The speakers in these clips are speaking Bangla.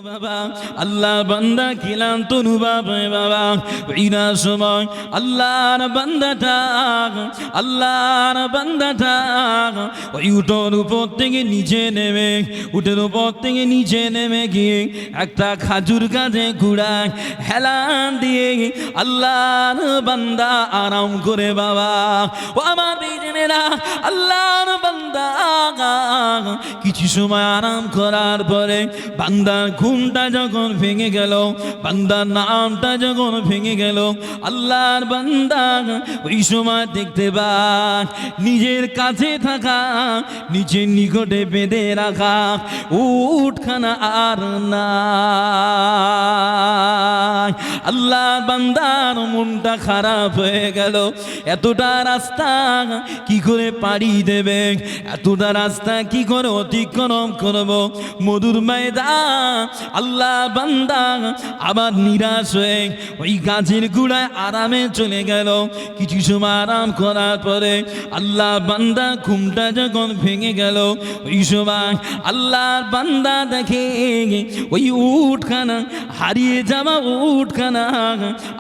বাবা আল্লাহ বান্দা ক্লান্ত অনুভব হয় বাবা ওইনা সময় আল্লাহর বান্দাটা ওই উটের উপর থেকে নিচে নেমে গিয়ে একটা খাজুর গাছে ঘুরায় হেলান দিয়ে আল্লাহর বান্দা আরাম করে বাবা ও আমার বেজনেরা আল্লাহর বান্দা কিছু সময় আরাম করার পরে বান্দার ঘুমটা যখন ভেঙে গেল, বান্দার নামটা যখন ভেঙে গেল, আল্লাহর বান্দা ওই সময় দেখতে পায় নিজের কাছে থাকা নিজের নিকটে বেঁধে রাখা উটখানা আর না। আল্লাহর বান্দার মনটা খারাপ হয়ে গেল, এতটা রাস্তা কি করে পাড়ি দেবে, এতটা রাস্তা কি করে অতিক্রম করব, মধুর ময়দান। আল্লাহ বান্দা আবার নিরাশ হয়ে ওই গাছের গুড়ায় আরামে চলে গেল। কিছু সময় আরাম করার পরে আল্লাহ বান্দা ঘুমটা যখন ভেঙে গেল, ওই সময় আল্লাহর বান্দা দেখে ওই উটখানা, হারিয়ে যাওয়া উটখানা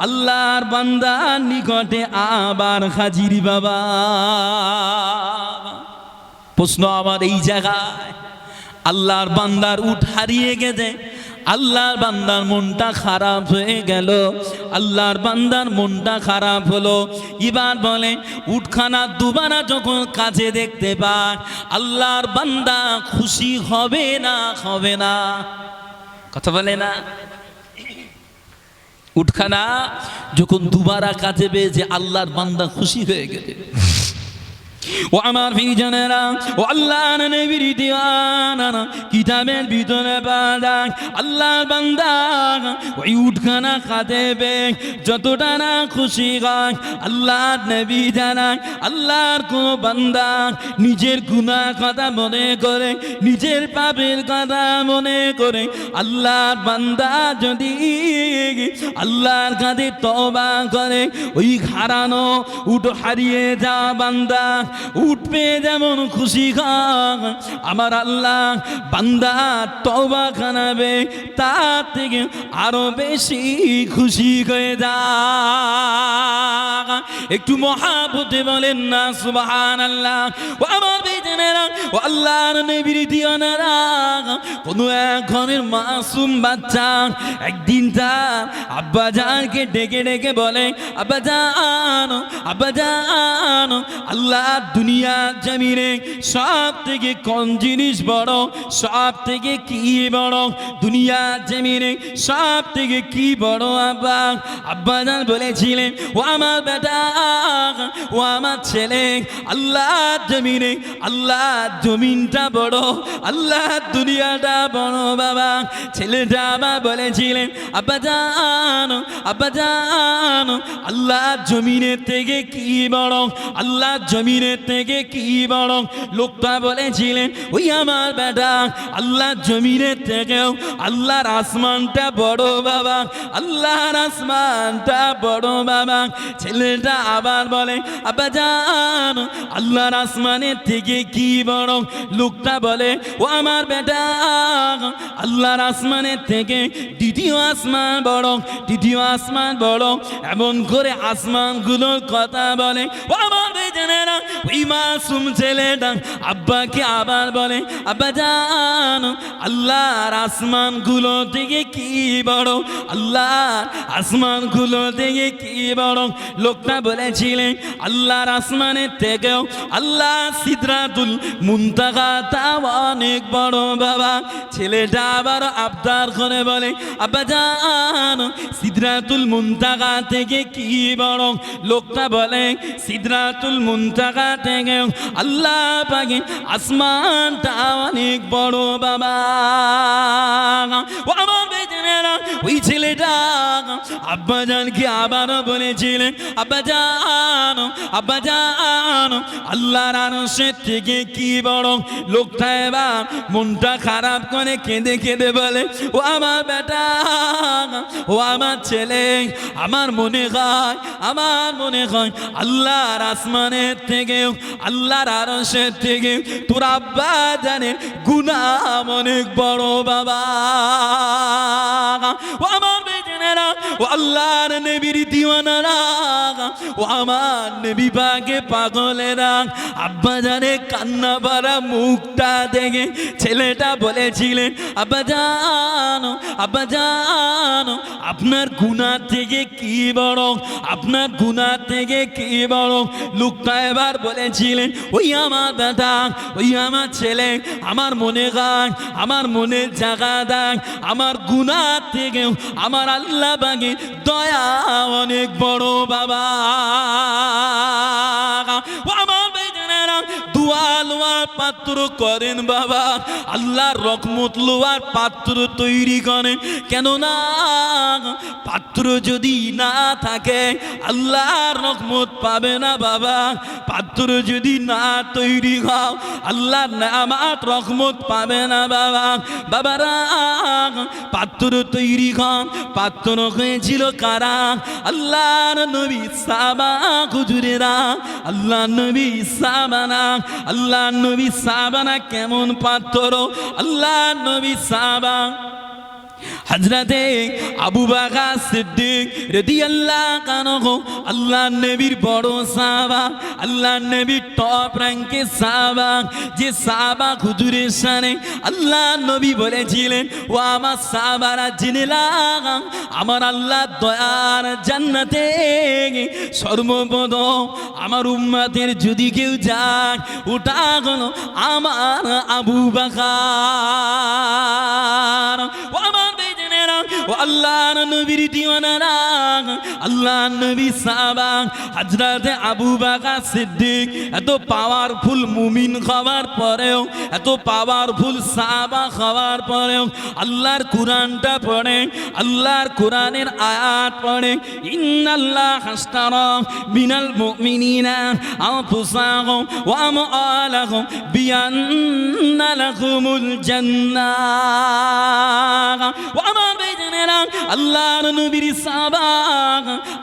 আল্লাহর বান্দার নিকটে আবার হাজির বাবা। প্রশ্ন আমার এই জায়গায়, আল্লাহর বান্দার উট হারিয়ে গেছে, আল্লাহর বান্দার মনটা খারাপ হয়ে গেল, আল্লাহর বান্দার মনটা খারাপ হলো। এবার বলে উটখানা দুবারা যখন কাছে দেখতে পায় আল্লাহর বান্দা খুশি হবে না? হবে না? কথা বলে না? উটখানা যখন দুবারা কাছে পেয়েছে আল্লাহর বান্দা খুশি হয়ে গেছে। ও আমার ভাইজানেরা, ও আল্লাহর নবীর দিওয়ানারা, কিতাবের ভিতরে পাওয়া আল্লাহর বান্দা ওই উটখানা কাঁদে বে যতটা না খুশি হয়। আল্লাহর নবী জানায় আল্লাহর কোন বান্দা নিজের গুনাহ কথা মনে করে, নিজের পাপের কথা মনে করে আল্লাহর বান্দা যদি আল্লাহর কাছে তওবা করে, ওই হারানো উট হারিয়ে যাওয়া বান্দা উঠবে যেমন খুশি হয়, আমার আল্লাহ বান্দা তওবা খানাবে তার থেকে আরো বেশি খুশি হয়ে যায়। একটু মহাব্বতে বলেন না সুবহানাল্লাহ। ও আমার বেজনেরা, ও আল্লাহর নবীর দিওয়ানারা, কোনো এক ঘরের মাসুম বাচ্চা একদিন তার আব্বা জানকে ডেকে ডেকে বলে, আব্বা জান, আব্বা জান, আল্লাহ দুনিয়া জমিনে সব থেকে কোন জিনিস বড়, সব থেকে কি বড়, দুনিয়া জমিনে সব থেকে কি বড় আব্বা? আব্বা জান বলেছিলেন, ও আমার বেটা, ও আমার ছেলে, আল্লাহ জমিনে, আল্লাহ জমিনটা বড়, আল্লাহ দুনিয়াটা বড় বাবা। ছেলেটা আবার বলেছিলেন, আব্বা জান, আব্বা জান, আল্লাহ জমিনের থেকে কি বড়, আল্লাহ জমিনের থেকে কি বড়? লোকটা বলেছিলেন, ওই আমার বেটা, আল্লাহ জমিনের থেকেও আল্লাহর আসমানটা বড় বাবা, আল্লাহর আসমানটা বড় বাবা। ছেলেটা আবার বলে, আব্বা জান, আল্লাহর আসমানের থেকে কি বড়? লোকটা বলে, ও আমার বেটা, আল্লাহর আসমানের থেকে দ্বিতীয় আসমান বড়, দ্বিতীয় আসমান বড়। এমন করে আসমানগুলোর কথা বলে। ও আমার বেজনেরা, ওই মাসুম ছেলেটা আব্বাকে আবার বলে, আব্বা জান, আল্লাহর আসমানগুলো থেকে কি বড়, আল্লাহর আসমানগুলো থেকে কি বড়? লোকটা বলেছিলেন, আল্লাহর আসমানের থেকেও আল্লাহ সিদরাতুল মুনতাহাটা অনেক বড় বাবা। ছেলেটা আবার আবদার করে বলে, আব্বা জান, সিদরাতুল মুনতাহা থেকে কি বড়? লোকটা বলে, সিদরাতুল মুনতাহা থেকে আল্লাহ পাকের আসমানটা অনেক বড় বাবা। ও আমার বেজনেরা, ওই ছেলেটা আব্বা জানকে আবারও বলেছিলেন, আব্বা জান, আব্বা জান, আল্লাহর আরশের থেকে কি বড়? লোকটা এবার মনটা খারাপ করে কেঁদে কেঁদে বলে, ও আমার বেটা, ও আমার ছেলে, আমার মনে হয়, আমার মনে হয় আল্লাহর আসমানের থেকেও, আল্লাহর আরশের থেকে তোর আব্বা জানে গুনাহ অনেক বড় বাবা। ও আমার বেজনেরা, ও আল্লাহর নবীর দিওয়ানারা, ও আমার নবী পাকে পাগলেরা, আব্বা জানে কান্না ভরা মুখটা দেখে ছেলেটা বলেছিলেন, আব্বা জানো, আব্বা জানো, আপনার গুনাহ থেকে কি বড়, আপনার গুনাহ থেকে কি বড়। লোকটা এবার বলেছিলেন, ওই আমার দাদা, ওই আমার ছেলে, আমার মনে গায়, আমার মনে জাগা দেয়, আমার গুনাহ থেকেও আমার আল্লাহ পাকের দয়া অনেক বড় বাবা। ও আমার বেজনেরা, দোয়া লোয়ার পাত্র করেন বাবা, আল্লাহর রহমত লোয়ার পাত্র তৈরি করেন। কেননা পাত্র যদি না থাকে আল্লাহর রহমত পাবে না বাবা। পাত্র যদি না তৈরি হও আল্লাহর নেয়ামত রহমত পাবে না বাবা। বাবারা, পাত্র তৈরি হন, পাত্র হয়েছিল কারা? আল্লাহর নবী সাহাবা হুজুরেরা, আল্লাহর নবী সাহাবানা, আল্লাহর নবী সাহাবানা কেমন পাত্র? আল্লাহর নবী সাহাবা হযরতে আবু বকর সিদ্দিক রাদিয়াল্লাহু আনহু আল্লাহর নবীর বড় সাহাবা, আল্লাহর নবীর টপ র্যাঙ্কের সাহাবা। যে সাহাবা হুজুরের সামনে আল্লাহর নবী বলেছিলেন, ও আমার সাহাবারা জেনে নাও, আমার আল্লাহ দয়ার জান্নাতে সর্বপ্রথম আমার উম্মতের যদি কেউ যায় ওটা হলো আমার আবু বকর। ও আমার বেজনেরা, ও আল্লাহর নবীর দিওয়ানারা, আল্লাহর নবী সাহাবা হযরতে আবু বকর সিদ্দিক এত পাওয়ারফুল মুমিন হওয়ার পরেও, এত পাওয়ারফুল সাহাবা হওয়ার পরেও আল্লাহর কোরআনটা পড়ে, আল্লাহর কোরআনের আয়াত পড়ে, ইন্নাল্লাহ আশতারা মিনাল মুমিনিনা আনফুসাহুম ওয়া আমওয়ালাহুম বিআন্না লাহুমুল জান্নাহ। ও আমার বেজনেরা, আল্লাহর নবীর সাহাবা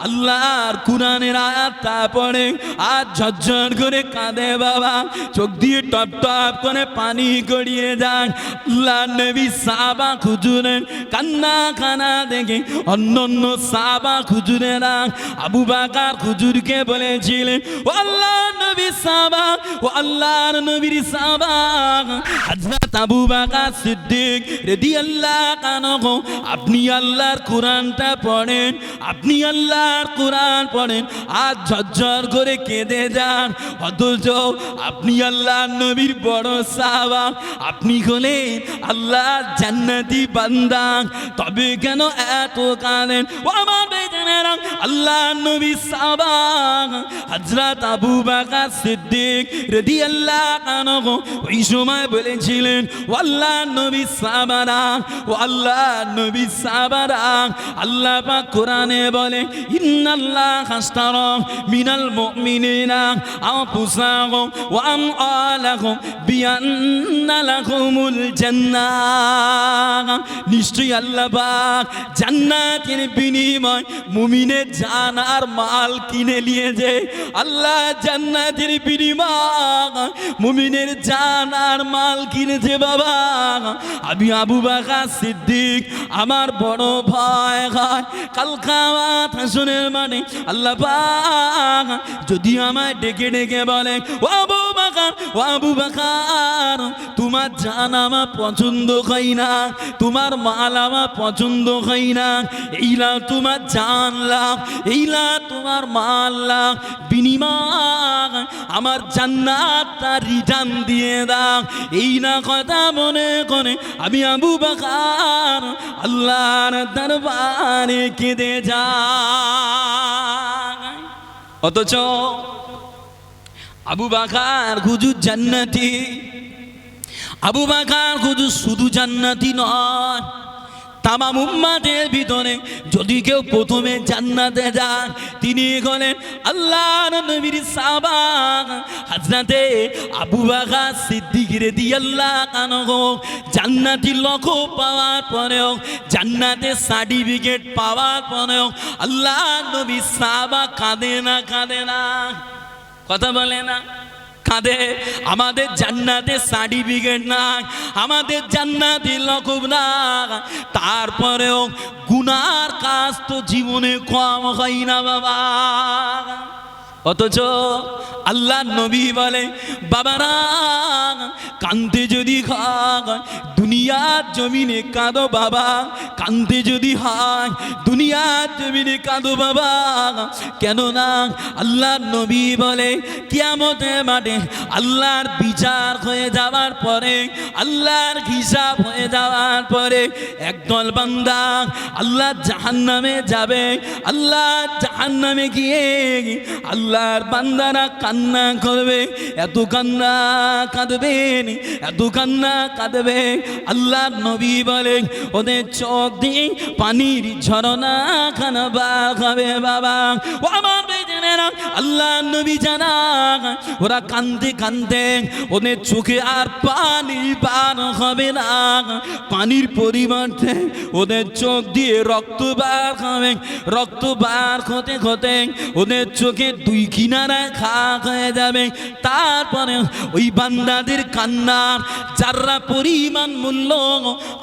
আল্লাহর কোরআনের আয়াতটা পড়ে আর ঝরঝর করে কাঁদে বাবা, চোখ দিয়ে টপ টপ করে পানি গড়িয়ে যায়। আল্লাহর নবী সাহাবা হুজুরের কান্না কানা দেখে অন্য অন্য সাহাবা হুজুরেরা আবু বকর হুজুরকে বলেছিলেন, ও আল্লাহর নবী সাহাবা, ও আল্লাহর নবীর সাহাবা হযরত আবু বকর সিদ্দিক রাদিয়াল্লাহু আনহু, আপনি আল্লাহর কোরআনটা পড়েন, আপনি আল্লাহর কোরআন পড়েন আর ঝরঝর করে কেঁদে যান, অথচ আপনি আল্লাহর নবীর বড় সাহাবা, আপনি হলেন আল্লাহর জান্নাতি বান্দা, তবে কেন এত কাঁদেন? ও আমার বেজনেরা, আল্লাহর নবী সাহাবা হযরত আবু বকর সিদ্দিক রাদিয়াল্লাহু আনহু ওই সময় বলেছিলেন, ও আল্লাহর নবী সাহাবারা, ও আল্লাহর নবী সাহাবারা, আল্লাহ পাক কোরআনে বলে, ইন্নাল্লাহ আশতারা মিনাল মুমিনিনা আনফুসাহুম ওয়া আমওয়ালাহুম বিআন্না লাহুমুল জান্নাহ। নিশ্চয়ই আল্লাহ পাক জান্নাতের বিনিময় মুমিনের জান আর মাল কিনে নিয়েছে। আল্লাহ জান্নাতের বিনিময় মুমিনের জান আর মাল কিনেছে বাবা। আমি আবু বকর সিদ্দিক, আমার বড় ভয় হয় কাল কিয়ামত হাসরের মাঠে আল্লাহ পাক যদি আমায় ডেকে ডেকে বলে, ও আবু বকর, ও আবু বকর, তোমার জান আমার পছন্দ হয় না, তোমার মাল আমার পছন্দ হয় না, এইলা তোমার জান লাভ, এইলা তোমার মাল লাভ, বিনিময় আমার জান্নাতটা রিটার্ন দিয়ে দাও। এই না কথা মনে করে আমি আবু বকর আল্লাহর দরবারে কেঁদে যাই। অথচ আবু বকর হুজুর জান্নাতি, আবু বকর হুজুর শুধু জান্নাতি নয়, তামাম উম্মতের ভিতরে যদি কেউ প্রথমে জান্নাতে যায় তিনি হলেন আল্লাহর নবীর সাহাবা হযরতে আবু বকর সিদ্দিক রাদিয়াল্লাহু আনহু। জান্নাতি লক্ষ্য পাওয়ার পরেও, জান্নাতের সার্টিফিকেট পাওয়ার পরেও আল্লাহর নবীর সাহাবা কাঁদে না, কাঁদে না, কথা বলে না, কাঁদে, আমাদের জান্নাতে সার্টিফিকেট না, আমাদের জান্নাতি লকব না, তারপরেও গুনার কাজ তো জীবনে কম হয় না বাবা। অথচ আল্লাহ নবী বলে বাবারা কাঁদতে যদি হয় দুনিয়ার জমিনে কাঁদো বাবা, কাঁদতে যদি হয় দুনিয়ার জমিনে কাঁদো বাবা। কেননা আল্লাহ নবী বলে কিয়ামতের মাঠে আল্লাহর বিচার হয়ে যাওয়ার পরে, আল্লাহর হিসাব হয়ে যাওয়ার পরে একদল বান্দা আল্লাহ জাহান্নামে যাবে। আল্লাহ জাহান্নামে গিয়ে আল্লাহর বান্দারা কান্না করবে, এত কান্না কাঁদবেন, এত কান্না কাঁদবে। আল্লাহর নবী বলে ওদের চোখ দিয়ে পানির ঝরনা খানা বার হবে বাবা। ও আমার বেজনেরা আল্লাহ নবী জানা ওরা কান্দে কান্দে ওদের চোখে আর পানি বার হবে না, পানির পরিবর্তে ওদের চোখ দিয়ে রক্ত বার হবে। রক্ত বার হতে হতে ওদের চোখে দুই কিনারা খা হয়ে যাবে। তারপরে ওই বান্দাদের কান্নার যারা পরিমাণ মূল্য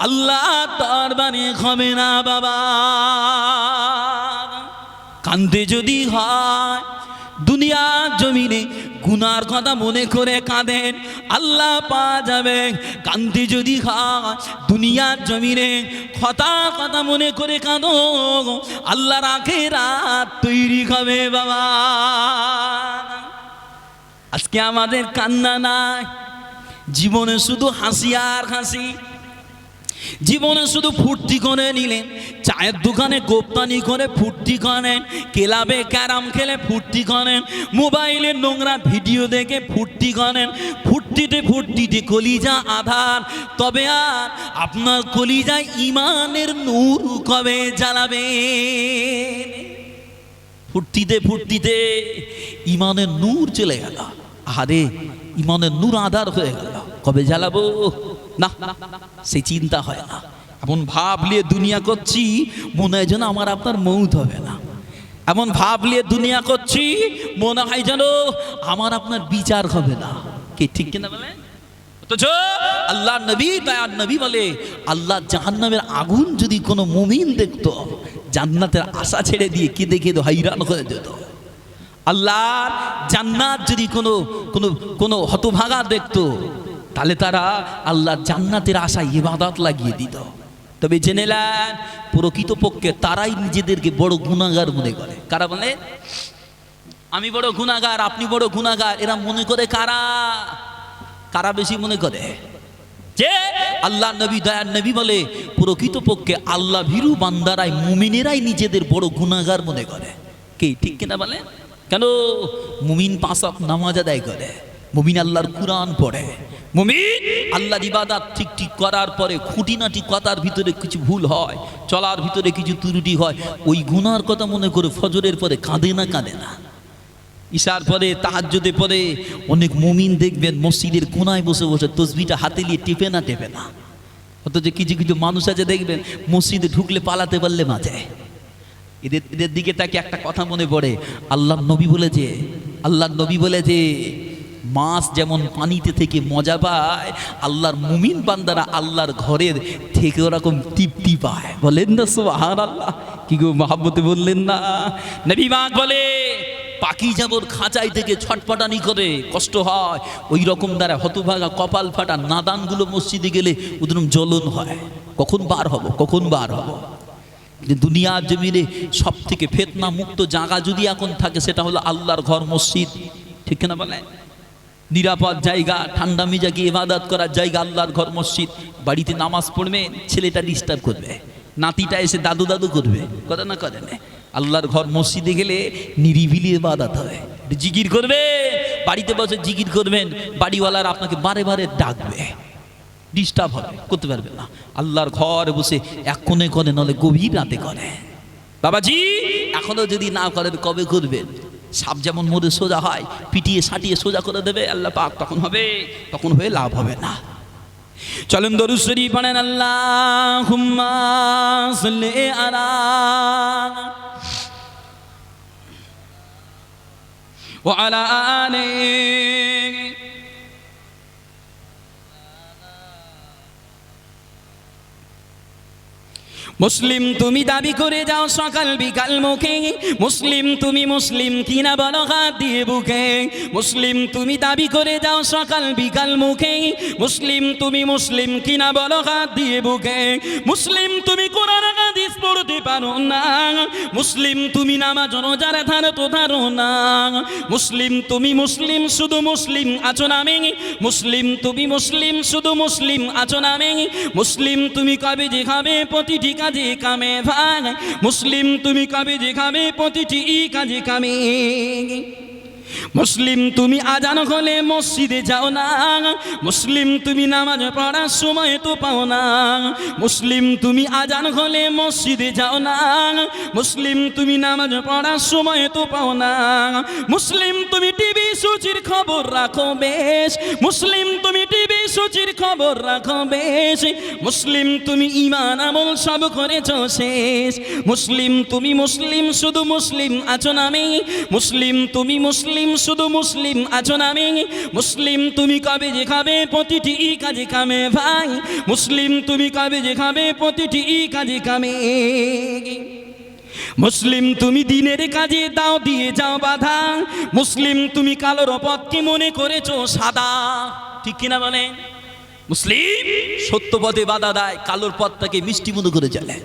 আল্লাহ দরবারে হবে না বাবা। কান্দে যদি হয় দুনিয়ার জমিনে গুনার কথা মনে করে কাঁদেন আল্লাহ পাওয়া যাবে। কান্দে যদি হয় দুনিয়ার জমিনে খতার কথা মনে করে কাঁদো আল্লাহর আখিরাত তৈরি হবে বাবা। আজকে আমাদের কান্না নাই, জীবনে শুধু হাসি আর হাসি, জীবনে শুধু ফুর্তি করে নিলেন, চায়ের দোকানে গোপ্তানি করে ফুর্তি করেন, ক্লাবে ক্যারাম খেলে ফুর্তি করেন, মোবাইলে নোংরা ভিডিও দেখে ফুর্তি করেন। ফুর্তিতে ফুর্তিতে কলিজা আধার, তবে আর আপনার কলিজায় ইমানের নূর কবে জ্বালাবে? ফুর্তিতে ফুর্তিতে ইমানের নূর চলে গেল, আরে ইমানের নূর আধার হয়ে গেল, কবে জ্বালাবো? না, সে চিন্তা হয় না। এমন ভাব নিয়ে দুনিয়া করছি মনে হয় যেন আমার আপনার মৌত হবে না, এমন ভাব নিয়ে দুনিয়া করছি মনে হয় যেন আমার আপনার বিচার হবে না। কে ঠিক কিনা বলে? অথচ আল্লাহ নবী দয়ার নবী বলে আল্লাহ জাহান্নামের আগুন যদি কোনো মুমিন দেখতো জান্নাতের আশা ছেড়ে দিয়ে কেঁদে কেঁদে হাইরান হয়ে যেত। আল্লাহর জান্নাত যদি কোনো কোনো কোনো হতভাগা দেখতো তাহলে তারা আল্লাহর জান্নাতের আশায় ইবাদত লাগিয়ে দিত। তবে জেনে নেন প্রকৃতপক্ষে তারাই নিজেদেরকে বড় গুনাহগার মনে করে। কারা বলে আমি বড় গুনাহগার, আপনি বড় গুনাহগার? এরা মনে করে কারা? কারা বেশি মনে করে? যে আল্লাহ নবী দয়ার নবী বলে প্রকৃতপক্ষে আল্লাহ ভীরু বান্দারাই মুমিনেরাই নিজেদের বড় গুনাহগার মনে করে। কে ঠিক কিনা বলে? কেন? মুমিন 5 ওয়াক্ত নামাজ আদায় করে, মুমিন আল্লাহর কুরআন পড়ে, মুমিন আল্লাহর ইবাদত ঠিক ঠিক করার পরে খুঁটিনাটি কথার ভিতরে কিছু ভুল হয়, চলার ভিতরে কিছু ত্রুটি হয়, ওই গুনার কথা মনে করে ফজরের পরে কাঁদে না কাঁদে না। ইশার পরে তাহাজ্জুদে পরে অনেক মুমিন দেখবেন মসজিদের কোনায় বসে বসে তসবিহটা হাতে নিয়ে টেপে না টেপে না। অথচ কিছু কিছু মানুষ আছে দেখবেন মসজিদে ঢুকলে পালাতে পারলে মাঝে। এদের দিকে তাকে একটা কথা মনে পড়ে, আল্লাহ নবী বলে যে মাছ যেমন পানিতে থেকে মজা পায়, আল্লাহর মুমিন বান্দারা আল্লাহর ঘরের থেকে ওরকম তৃপ্তি পায়। বলেন না সুবহানাল্লাহ? কি গো মহাব্বতে বললেন না? নবী পাক বলে পাখি যেমন খাঁচাই থেকে ছটপটানি করে কষ্ট হয়, ওই রকম দ্বারা হতভাগা কপাল ফাটা নাদানগুলো মসজিদে গেলে ওদের জ্বলন হয়, কখন বার হব কখন বার হব। দুনিয়ার জমিনে সব থেকে ফিতনা মুক্ত জায়গা যদি এখন থাকে সেটা হলো আল্লাহর ঘর মসজিদ। ঠিক না বলে? নিরাপদ জায়গা, ঠান্ডা মিজাজে ইবাদত করার জায়গা আল্লাহর ঘর মসজিদ। বাড়িতে নামাজ পড়বে, ছেলেটা ডিস্টার্ব করবে, নাতিটা এসে দাদু দাদু করবে, কথা না করে না। আল্লাহর ঘর মসজিদে গেলে নিরিবিলি ইবাদত হবে, জিকির করবে, বাড়িতে বসে জিকির করবেন, বাড়িওয়ালার আপনাকে বারে বারে ডাকবে, ডিস্টার্ব হবে, করতে পারবে না। আল্লাহর ঘরে বসে এক কোণে করে নলে গভীর রাতে করে। বাবাজি এখনো যদি না করেন কবে করবেন? সাপ যেমন মরে সোজা হয়, পিটিয়ে সাটিয়ে সোজা করে দেবে আল্লাহ পাক, তখন হবে, তখন হয়ে লাভ হবে না। চলেন দরুদ শরীফ পড়েন, আল্লাহুম্মা সাল্লি আলা ওয়া আলা আলি মুসলিম তুমি দাবি করে যাও সকাল বিকাল মুখে, মুসলিম তুমি মুসলিম কিনা বলো হাত দিয়ে বুকে। মুসলিম তুমি দাবি করে যাও সকাল বিকাল মুখে, মুসলিম তুমি মুসলিম কিনা বলো হাত দিয়ে বুকে। মুসলিম তুমি কোরআন হাদিস পড়তে পারো না, মুসলিম তুমি নামাজ রোজার ধারো তো ধারো না। মুসলিম তুমি মুসলিম শুধু মুসলিম আছো নামে, মুসলিম তুমি মুসলিম শুধু মুসলিম আছো নামে। মুসলিম তুমি কবে যে খাবে প্রতিটি কাজে কামে ভাই, মুসলিম তুমি কবে যে খাবে প্রতিটি কাজে কামে। মুসলিম তুমি আজান হলে মসজিদে যাও না, মুসলিম তুমি নামাজ পড়ার সময় তো পাও না। মুসলিম তুমি আজান হলে মসজিদে যাও না, মুসলিম তুমি নামাজ পড়ার সময় তো পাও না। মুসলিম তুমি টিভি সূচির খবর রাখো বেশ, মুসলিম তুমি টিভি সূচির খবর রাখো বেশ। মুসলিম তুমি ঈমান আমল সব করেছো শেষ। মুসলিম তুমি মুসলিম শুধু মুসলিম আছো নামে, মুসলিম তুমি মুসলিম শুধু মুসলিম আছো নামে। মুসলিম তুমি কবে যে খাবে প্রতিটি কাজে কামে ভাই, মুসলিম তুমি কবে যে খাবে প্রতিটি কাজে কামে। মুসলিম তুমি দিনের কাজে দাও দিয়ে যাও বাধা, মুসলিম তুমি কালোর পথকে মনে করেছো সাদা, ঠিক কিনা বলেন? মুসলিম সত্য পথে বাধা দেয়, কালোর পথটাকে মিষ্টি মনে করে চলে।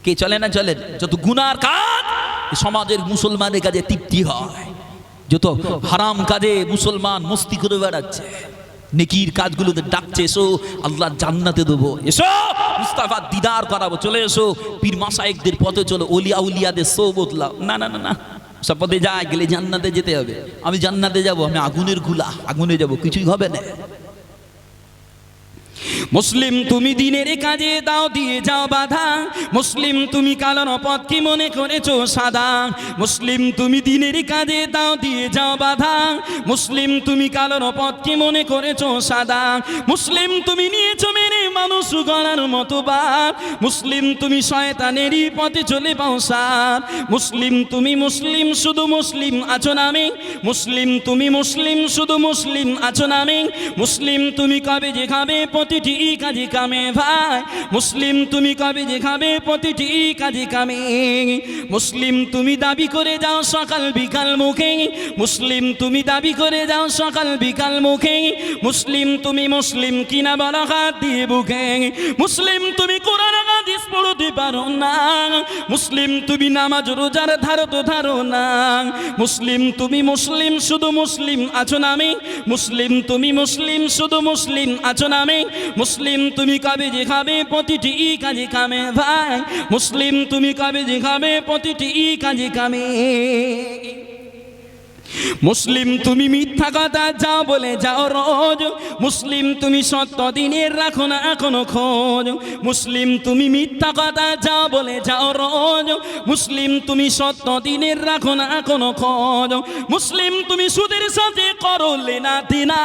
কে চলে না চলেন? যত গুনার কাজ সমাজের মুসলমানের কাজে তৃপ্তি হয়, যত হারাম কাজে মুসলমান মস্তি করে বেড়াচ্ছে, নেকির কাজগুলোতে ডাকছে এসো আল্লাহর জান্নাতে দেবো, এসো মুস্তাফার দিদার করাবো, চলে এসো পীর মাশায়েখদের পথে চলো, ওলিয়া উলিয়াদের সোবত লাও। না না না না, সব পথে যায় গেলে জান্নাতে যেতে হবে। আমি জান্নাতে যাব, আমি আগুনের গুলা, আগুনে যাব, কিছুই হবে না। মুসলিম তুমি দিনের কাজে দাও দিয়ে যাও বাধা, মুসলিম তুমি কালোর পথকে মনে করেছো সাদা। মুসলিম তুমি দিনের কাজে দাও দিয়ে যাও বাধা, মুসলিম তুমি কালোর পথকে মনে করেছো সাদা। মুসলিম তুমি নিয়েছো মেনে মানুষ গড়ার মতো বাদ, মুসলিম তুমি শয়তানেরই পথে চলে পাও সার। মুসলিম তুমি মুসলিম শুধু মুসলিম আছো নামে, মুসলিম তুমি মুসলিম শুধু মুসলিম আছো নামে। মুসলিম তুমি কবে যে খাবে প্রতিটি কাজে কামে ভাই, মুসলিম তুমি কবে যে খাবে প্রতিটি কাজে কামে। মুসলিম তুমি দাবি করে যাও সকাল বিকাল মুখে, মুসলিম তুমি দাবি করে যাও সকাল বিকাল মুখে। মুসলিম তুমি মুসলিম কিনা বলো হাত দিয়ে বুকে। মুসলিম তুমি কোরআন হাদিস পড়তে পারো না, মুসলিম তুমি নামাজ রোজার ধারো তো ধারো না। মুসলিম তুমি মুসলিম শুধু মুসলিম আছো নামে, মুসলিম তুমি মুসলিম শুধু মুসলিম আছো নামে। মুসলিম তুমি কবে যে খাবে প্রতিটি কাজে কামে ভাই, মুসলিম তুমি কবে যে খাবে প্রতিটি কাজে কামে। মুসলিম তুমি মিথ্যা কথা যাও বলে যাও রোজ, মুসলিম তুমি সত্য দিনের রাখো না এখনো খোঁজ। মুসলিম তুমি মিথ্যা কথা যাও বলে যাও রোজ, মুসলিম তুমি সত্য দিনের রাখো না এখনো খোঁজ। মুসলিম তুমি সুদের সাথে করো লেনা দেনা,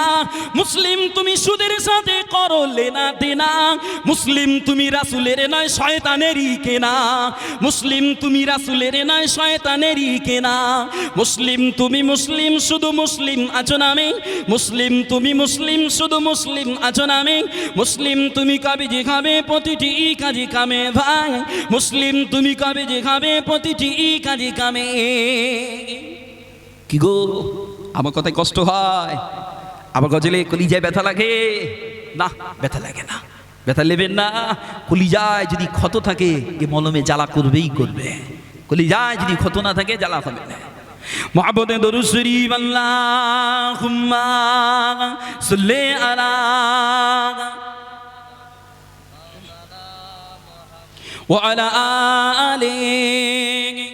মুসলিম তুমি সুদের সাথে করো লেনা দেনা। মুসলিম তুমি রাসূলের নয় শয়তানেরই কেনা, মুসলিম তুমি রাসূলের নয় শয়তানেরই কেনা। মুসলিম তুমি মুসলিম শুধু মুসলিম আছো নামে, মুসলিম তুমি মুসলিম শুধু মুসলিম আছো নামে। মুসলিম তুমি কবে যে খাবে প্রতিটি কাজে কামে ভাই, মুসলিম তুমি কবে যে খাবে প্রতিটি কাজে কামে। কি গো আমার কথায় কষ্ট হয়? আমার গজলে কলিজায় ব্যথা লাগে? না, ব্যথা লাগে না, ব্যথা নেবেন না। কলিজায় যদি ক্ষত থাকে এ মলমে জ্বালা করবেই করবে, কলিজায় যদি ক্ষত না থাকে জ্বালা হবে না। মুহাম্মদ দরুদ শরীফ আল্লাহুম্মা সাল্লি আলা ওয়া আলা আলিহি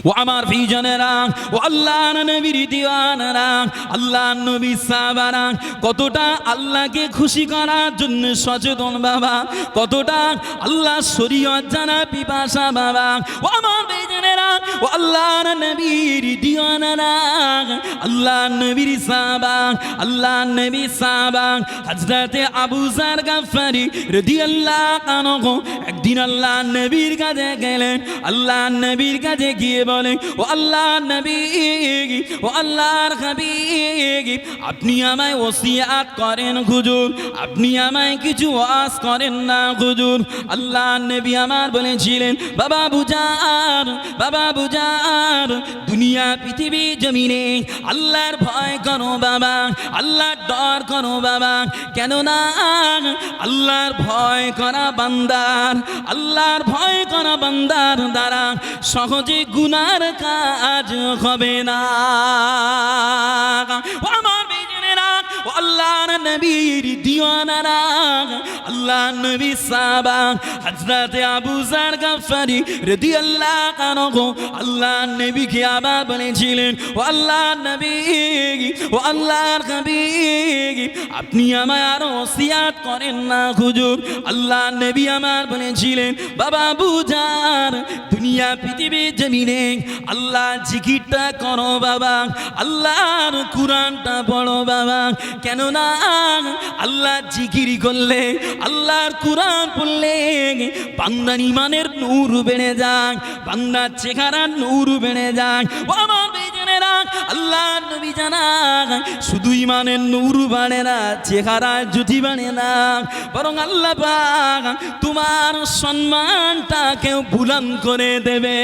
ও আমার ভিজনেরা, ও আল্লাহর নবীর দিওয়ানারা, আল্লাহর নবী সাহাবারা কতটা আল্লাহকে খুশি করার জন্য সচেতন বাবা, কতটা আল্লাহ শরীয়ত জানা পিপাসা বাবা। ও আমার ভিজনেরা, ও আল্লাহর নবীর দিওয়ানারা, আল্লাহর নবীর সাহাবা, আল্লাহর নবী সাহাবা হযরতে আবু যার গাফারি রাদিয়াল্লাহু আনহু একদিন একদিন আল্লাহ নবীর কাছে গেলেন, আল্লাহ নবীর কাছে গিয়ে বলেন, ও আল্লাহ নবী, ও আল্লাহর হাবিব, আপনি আমায় ওসিয়াত করেন হুজুর, আপনি আমায় কিছু ওয়াজ করেন না হুজুর। আল্লাহ নবী আমার বলেছিলেন, বাবা বুজার, বাবা বুজার, দুনিয়া পৃথিবী জমিনে আল্লাহর ভয় করো বাবা, আল্লাহর ডর করো বাবা, কেননা আল্লাহর ভয় করা বান্দার, আল্লাহর ভয় করা বান্দার দ্বারা সহজে গুনার কাজ হবে না। ও আমার বেজনেরা, ও আল্লাহর নবীর দিওয়ানারা, আল্লাহ নবী সাহাবা হযরত আবু যার গফারি রাদিয়াল্লাহু আনহু আল্লাহ নবীকে আবার বলেছিলেন, ও আল্লাহ নবী, ও আল্লাহর হাবিব, আপনি আমায় আরো ওসিয়াত করেন না হুজুর। আল্লাহ নবী আমার বলেছিলেন, বাবা বুজার, দুনিয়া পৃথিবী জমিনে আল্লাহ জিকিরটা করো বাবা, আল্লাহর কুরআনটা পড়ো বাবা, কেননা আল্লাহ জিকির করলে, আল্লাহর কুরআন পড়লে বান্দার ঈমানের নূর বেড়ে যায়, বান্দার চেহারার নূর বেড়ে যায়। ও আমার বেজনেরা, আল্লাহ নবী জানান শুধু ঈমানের নূর বাড়ে না, চেহারার জ্যোতি বাড়ে না, বরং আল্লাহ পাক তোমার সম্মানটাকেও বুলন্দ করে দেবে।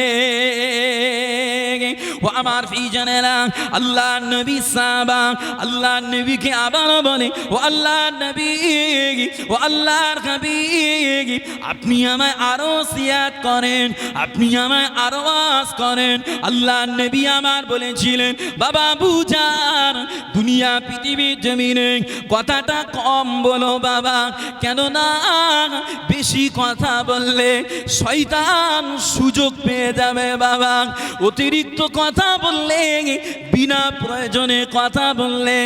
ও আমার ফিজানেরা, আল্লাহ নবী সাহাবা আল্লাহ নবীকে আবার বলে, ও আল্লাহ নবী, ও আল্লাহর হাবিব, আপনি আমায় আরো ওসিয়াত করেন, আপনি আমায় আরো ওয়াজ করেন। আল্লাহ নবী আমার বলেছিলেন, বাবা বুজার, দুনিয়া পৃথিবীর জমিনে কথাটা কম বলো বাবা, কেননা বেশি কথা বললে শয়তান সুযোগ পেয়ে যাবে বাবা, অতিরিক্ত কথা বললে, বিনা প্রয়োজনে কথা বললে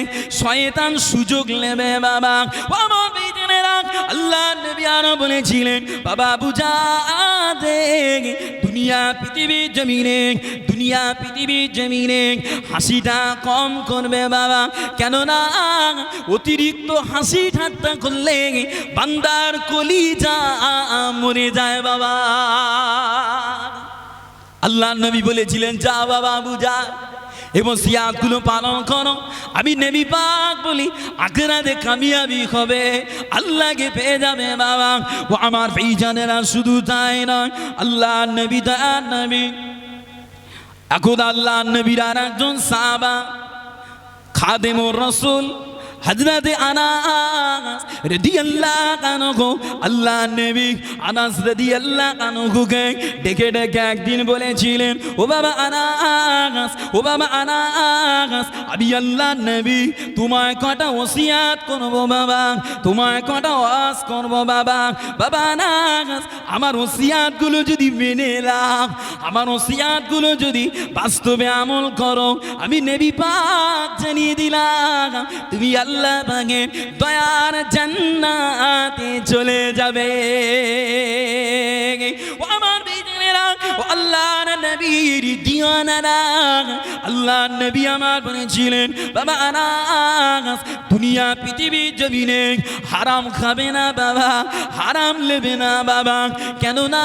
শয়তান সুযোগ নেবে বাবা। ও আমার বেজনেরা, আল্লাহ নবী আরো বলেছিলেন, বাবা বুঝা দে, দুনিয়া পৃথিবীর জমিনে, দুনিয়া পৃথিবীর জমিনে হাসিটা কম করবে বাবা, কেননা অতিরিক্ত হাসি ঠাট্টা করলে বান্দার কলিজা মরে যায় বাবা। আল্লাহ নবী বলেছিলেন, যা বাবা বুঝা এবং সিয়াতগুলো পালন করো। আমি নবী পাক বলি, আখিরাতে কামিয়াবি হবে, আল্লাহকে পেয়ে যাবে বাবা। ও আমার ভাইজানেরা, শুধু তাই নয়, আল্লাহ নবী দয়ার নবী, এখন আল্লাহ নবীর আর একজন সাহাবা খাদেমুর রাসূল হযরত আনাস রাদিয়াল্লাহু আনহু, আল্লাহ নবী আনাস রাদিয়াল্লাহু আনহুকে ডেকে ডেকে একদিন বলেছিলেন, ও বাবা আনাস, ও বাবা আনাস, আমি আল্লাহ নবী তোমায় কটা ওসিয়াত করব বাবা, তোমায় কটা ওয়াজ করব বাবা। বাবা আনাস, আমার ওসিয়াতগুলো যদি মেনে নাও, আমার ওসিয়াতগুলো যদি বাস্তবে আমল করো, আমি নবী পাক জানিয়ে দিলাম তুমি আল্লাহ পাকের দয়ার জান্নাতে চলে যাবে। ও আমার বেজনেরা, ও আল্লাহর নবীর দিওয়ানারা, আল্লাহ নবী আমার বলেছিলেন, বাবা আনাস, দুনিয়া পৃথিবীর জমিনে হারাম খাবে না বাবা, হারাম নেবে না বাবা, কেননা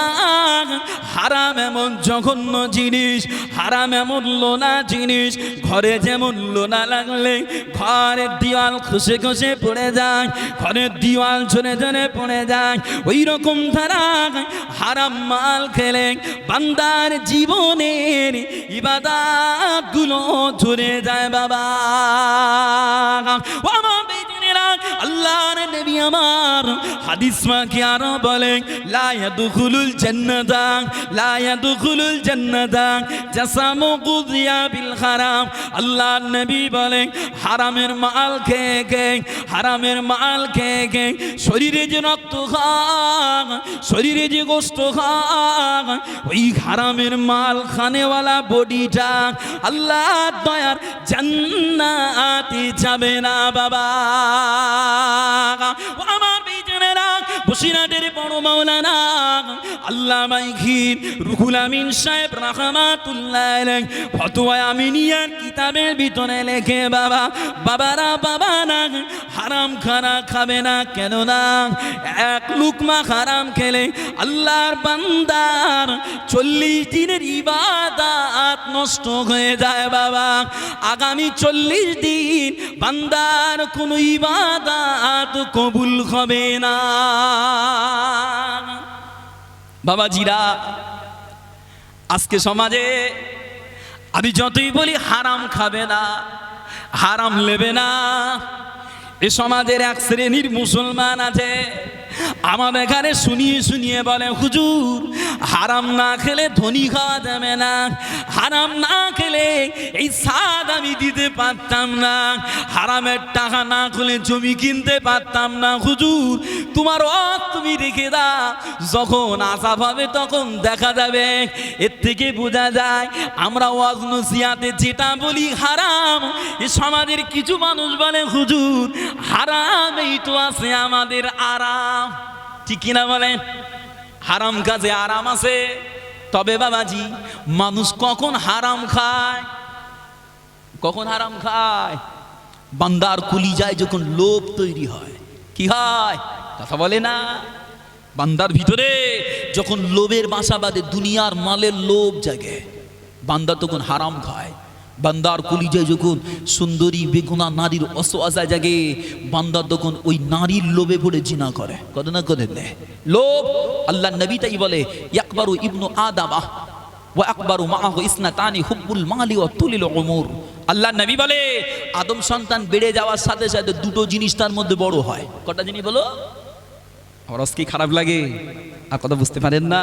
হারাম এমন জঘন্য জিনিস, হারাম এমন লোনা জিনিস, ঘরে যেমন লোনা লাগলে ঘরের দিওয়াল খসে খসে পড়ে যায়, ঘরের দিওয়াল ঝরে ঝরে পড়ে যায়, ওই রকম ধারা হারাম মাল খেলে বান্দার জীবনের ইবাদতগুলো ঝরে যায় বাবা। ও আমার বেজনেরা, আল্লাহর নবী আমার হাদিস পাকে আরো বলেন, লা ইয়াদখুলুল জান্নাতা, লা ইয়াদখুলুল জান্নাতা জাসামু গুযিয়া বিল হারাম। আল্লাহর নবী বলেন, হারামের মাল খেয়ে খেয়ে, হারামের মাল খেয়ে খেয়ে শরীরে যে রক্ত খায়, শরীরে যে গোশত খায়, ওই হারামের মাল খানেওয়ালা বডিটা আল্লাহ দয়ার জান্নাতে যাবে না বাবা। ও আমার বেজনেরা, বসিরাটের বড় মাওলানা আল্লামা ইখির রুহুল আমিন সাহেব রাহমাতুল্লাহ আলাইহি ফতোয়া আমিনিয়ার কিতাবের ভিতরে লেখে বাবারা বাবা না হারাম খানা খাবে না, কেন না এক লুকমা হারাম খেলে আল্লাহর বান্দার 40 দিনের ইবাদত নষ্ট হয়ে যায় বাবা। আগামী 40 দিন বান্দার কোনো ইবাদত কবুল হবে না। বাবাজিরা, আজকে সমাজে আমি যতই বলি হারাম খাবে না, হারাম নেবে না, এ সমাজের এক শ্রেণীর মুসলমান আছে আমাদের এখানে শুনিয়ে শুনিয়ে বলে হুজুর হারাম না খেলে ধনী খাওয়া যাবে না, হারাম না খেলে এই স্বাদ আমি দিতে পারতাম না, হারামের টাকা না খেলে জমি কিনতে পারতাম না। হুজুর তোমার তুমি রেখে দাও, যখন আসাব হবে তখন দেখা যাবে। এর থেকে বোঝা যায় আমরা ওয়াজ নসিহাতে যেটা বলি হারাম, এ সমাজের কিছু মানুষ বলে হুজুর হারাম এই তো আছে আমাদের আরাম। ঠিক কিনা বলেন? হারাম কাজে আরাম আছে। তবে বাবাজি মানুষ কখন হারাম খায়? কখন হারাম খায়? বান্দার কলিজায় যখন লোভ তৈরি হয়। কি হয়? কথা বলে না? বান্দার ভিতরে যখন লোভের বাসা বাঁধে, দুনিয়ার মালের লোভ জাগে, বান্দা তখন হারাম খায়। বান্দার কলিজায় যখন সুন্দরী বেগুনা নারীর অসআশা জাগে, বান্দা তখন ওই নারীর লোভে পড়ে জিনা করে। কত না করে লোভ। আল্লাহ নবী তাই বলে ইয়াকবারু ইবনু আদম ওয়া আকবারু মাআহু ইসনাতানি হুব্বুল মালি ওয়া তুলিল উমর। আল্লাহ নবী বলে আদম সন্তান বেড়ে যাওয়ার সাথে সাথে দুটো জিনিস তার মধ্যে বড় হয়। কটা জিনিস বলো? আমার কি খারাপ লাগে আর কথা বুঝতে পারেন না?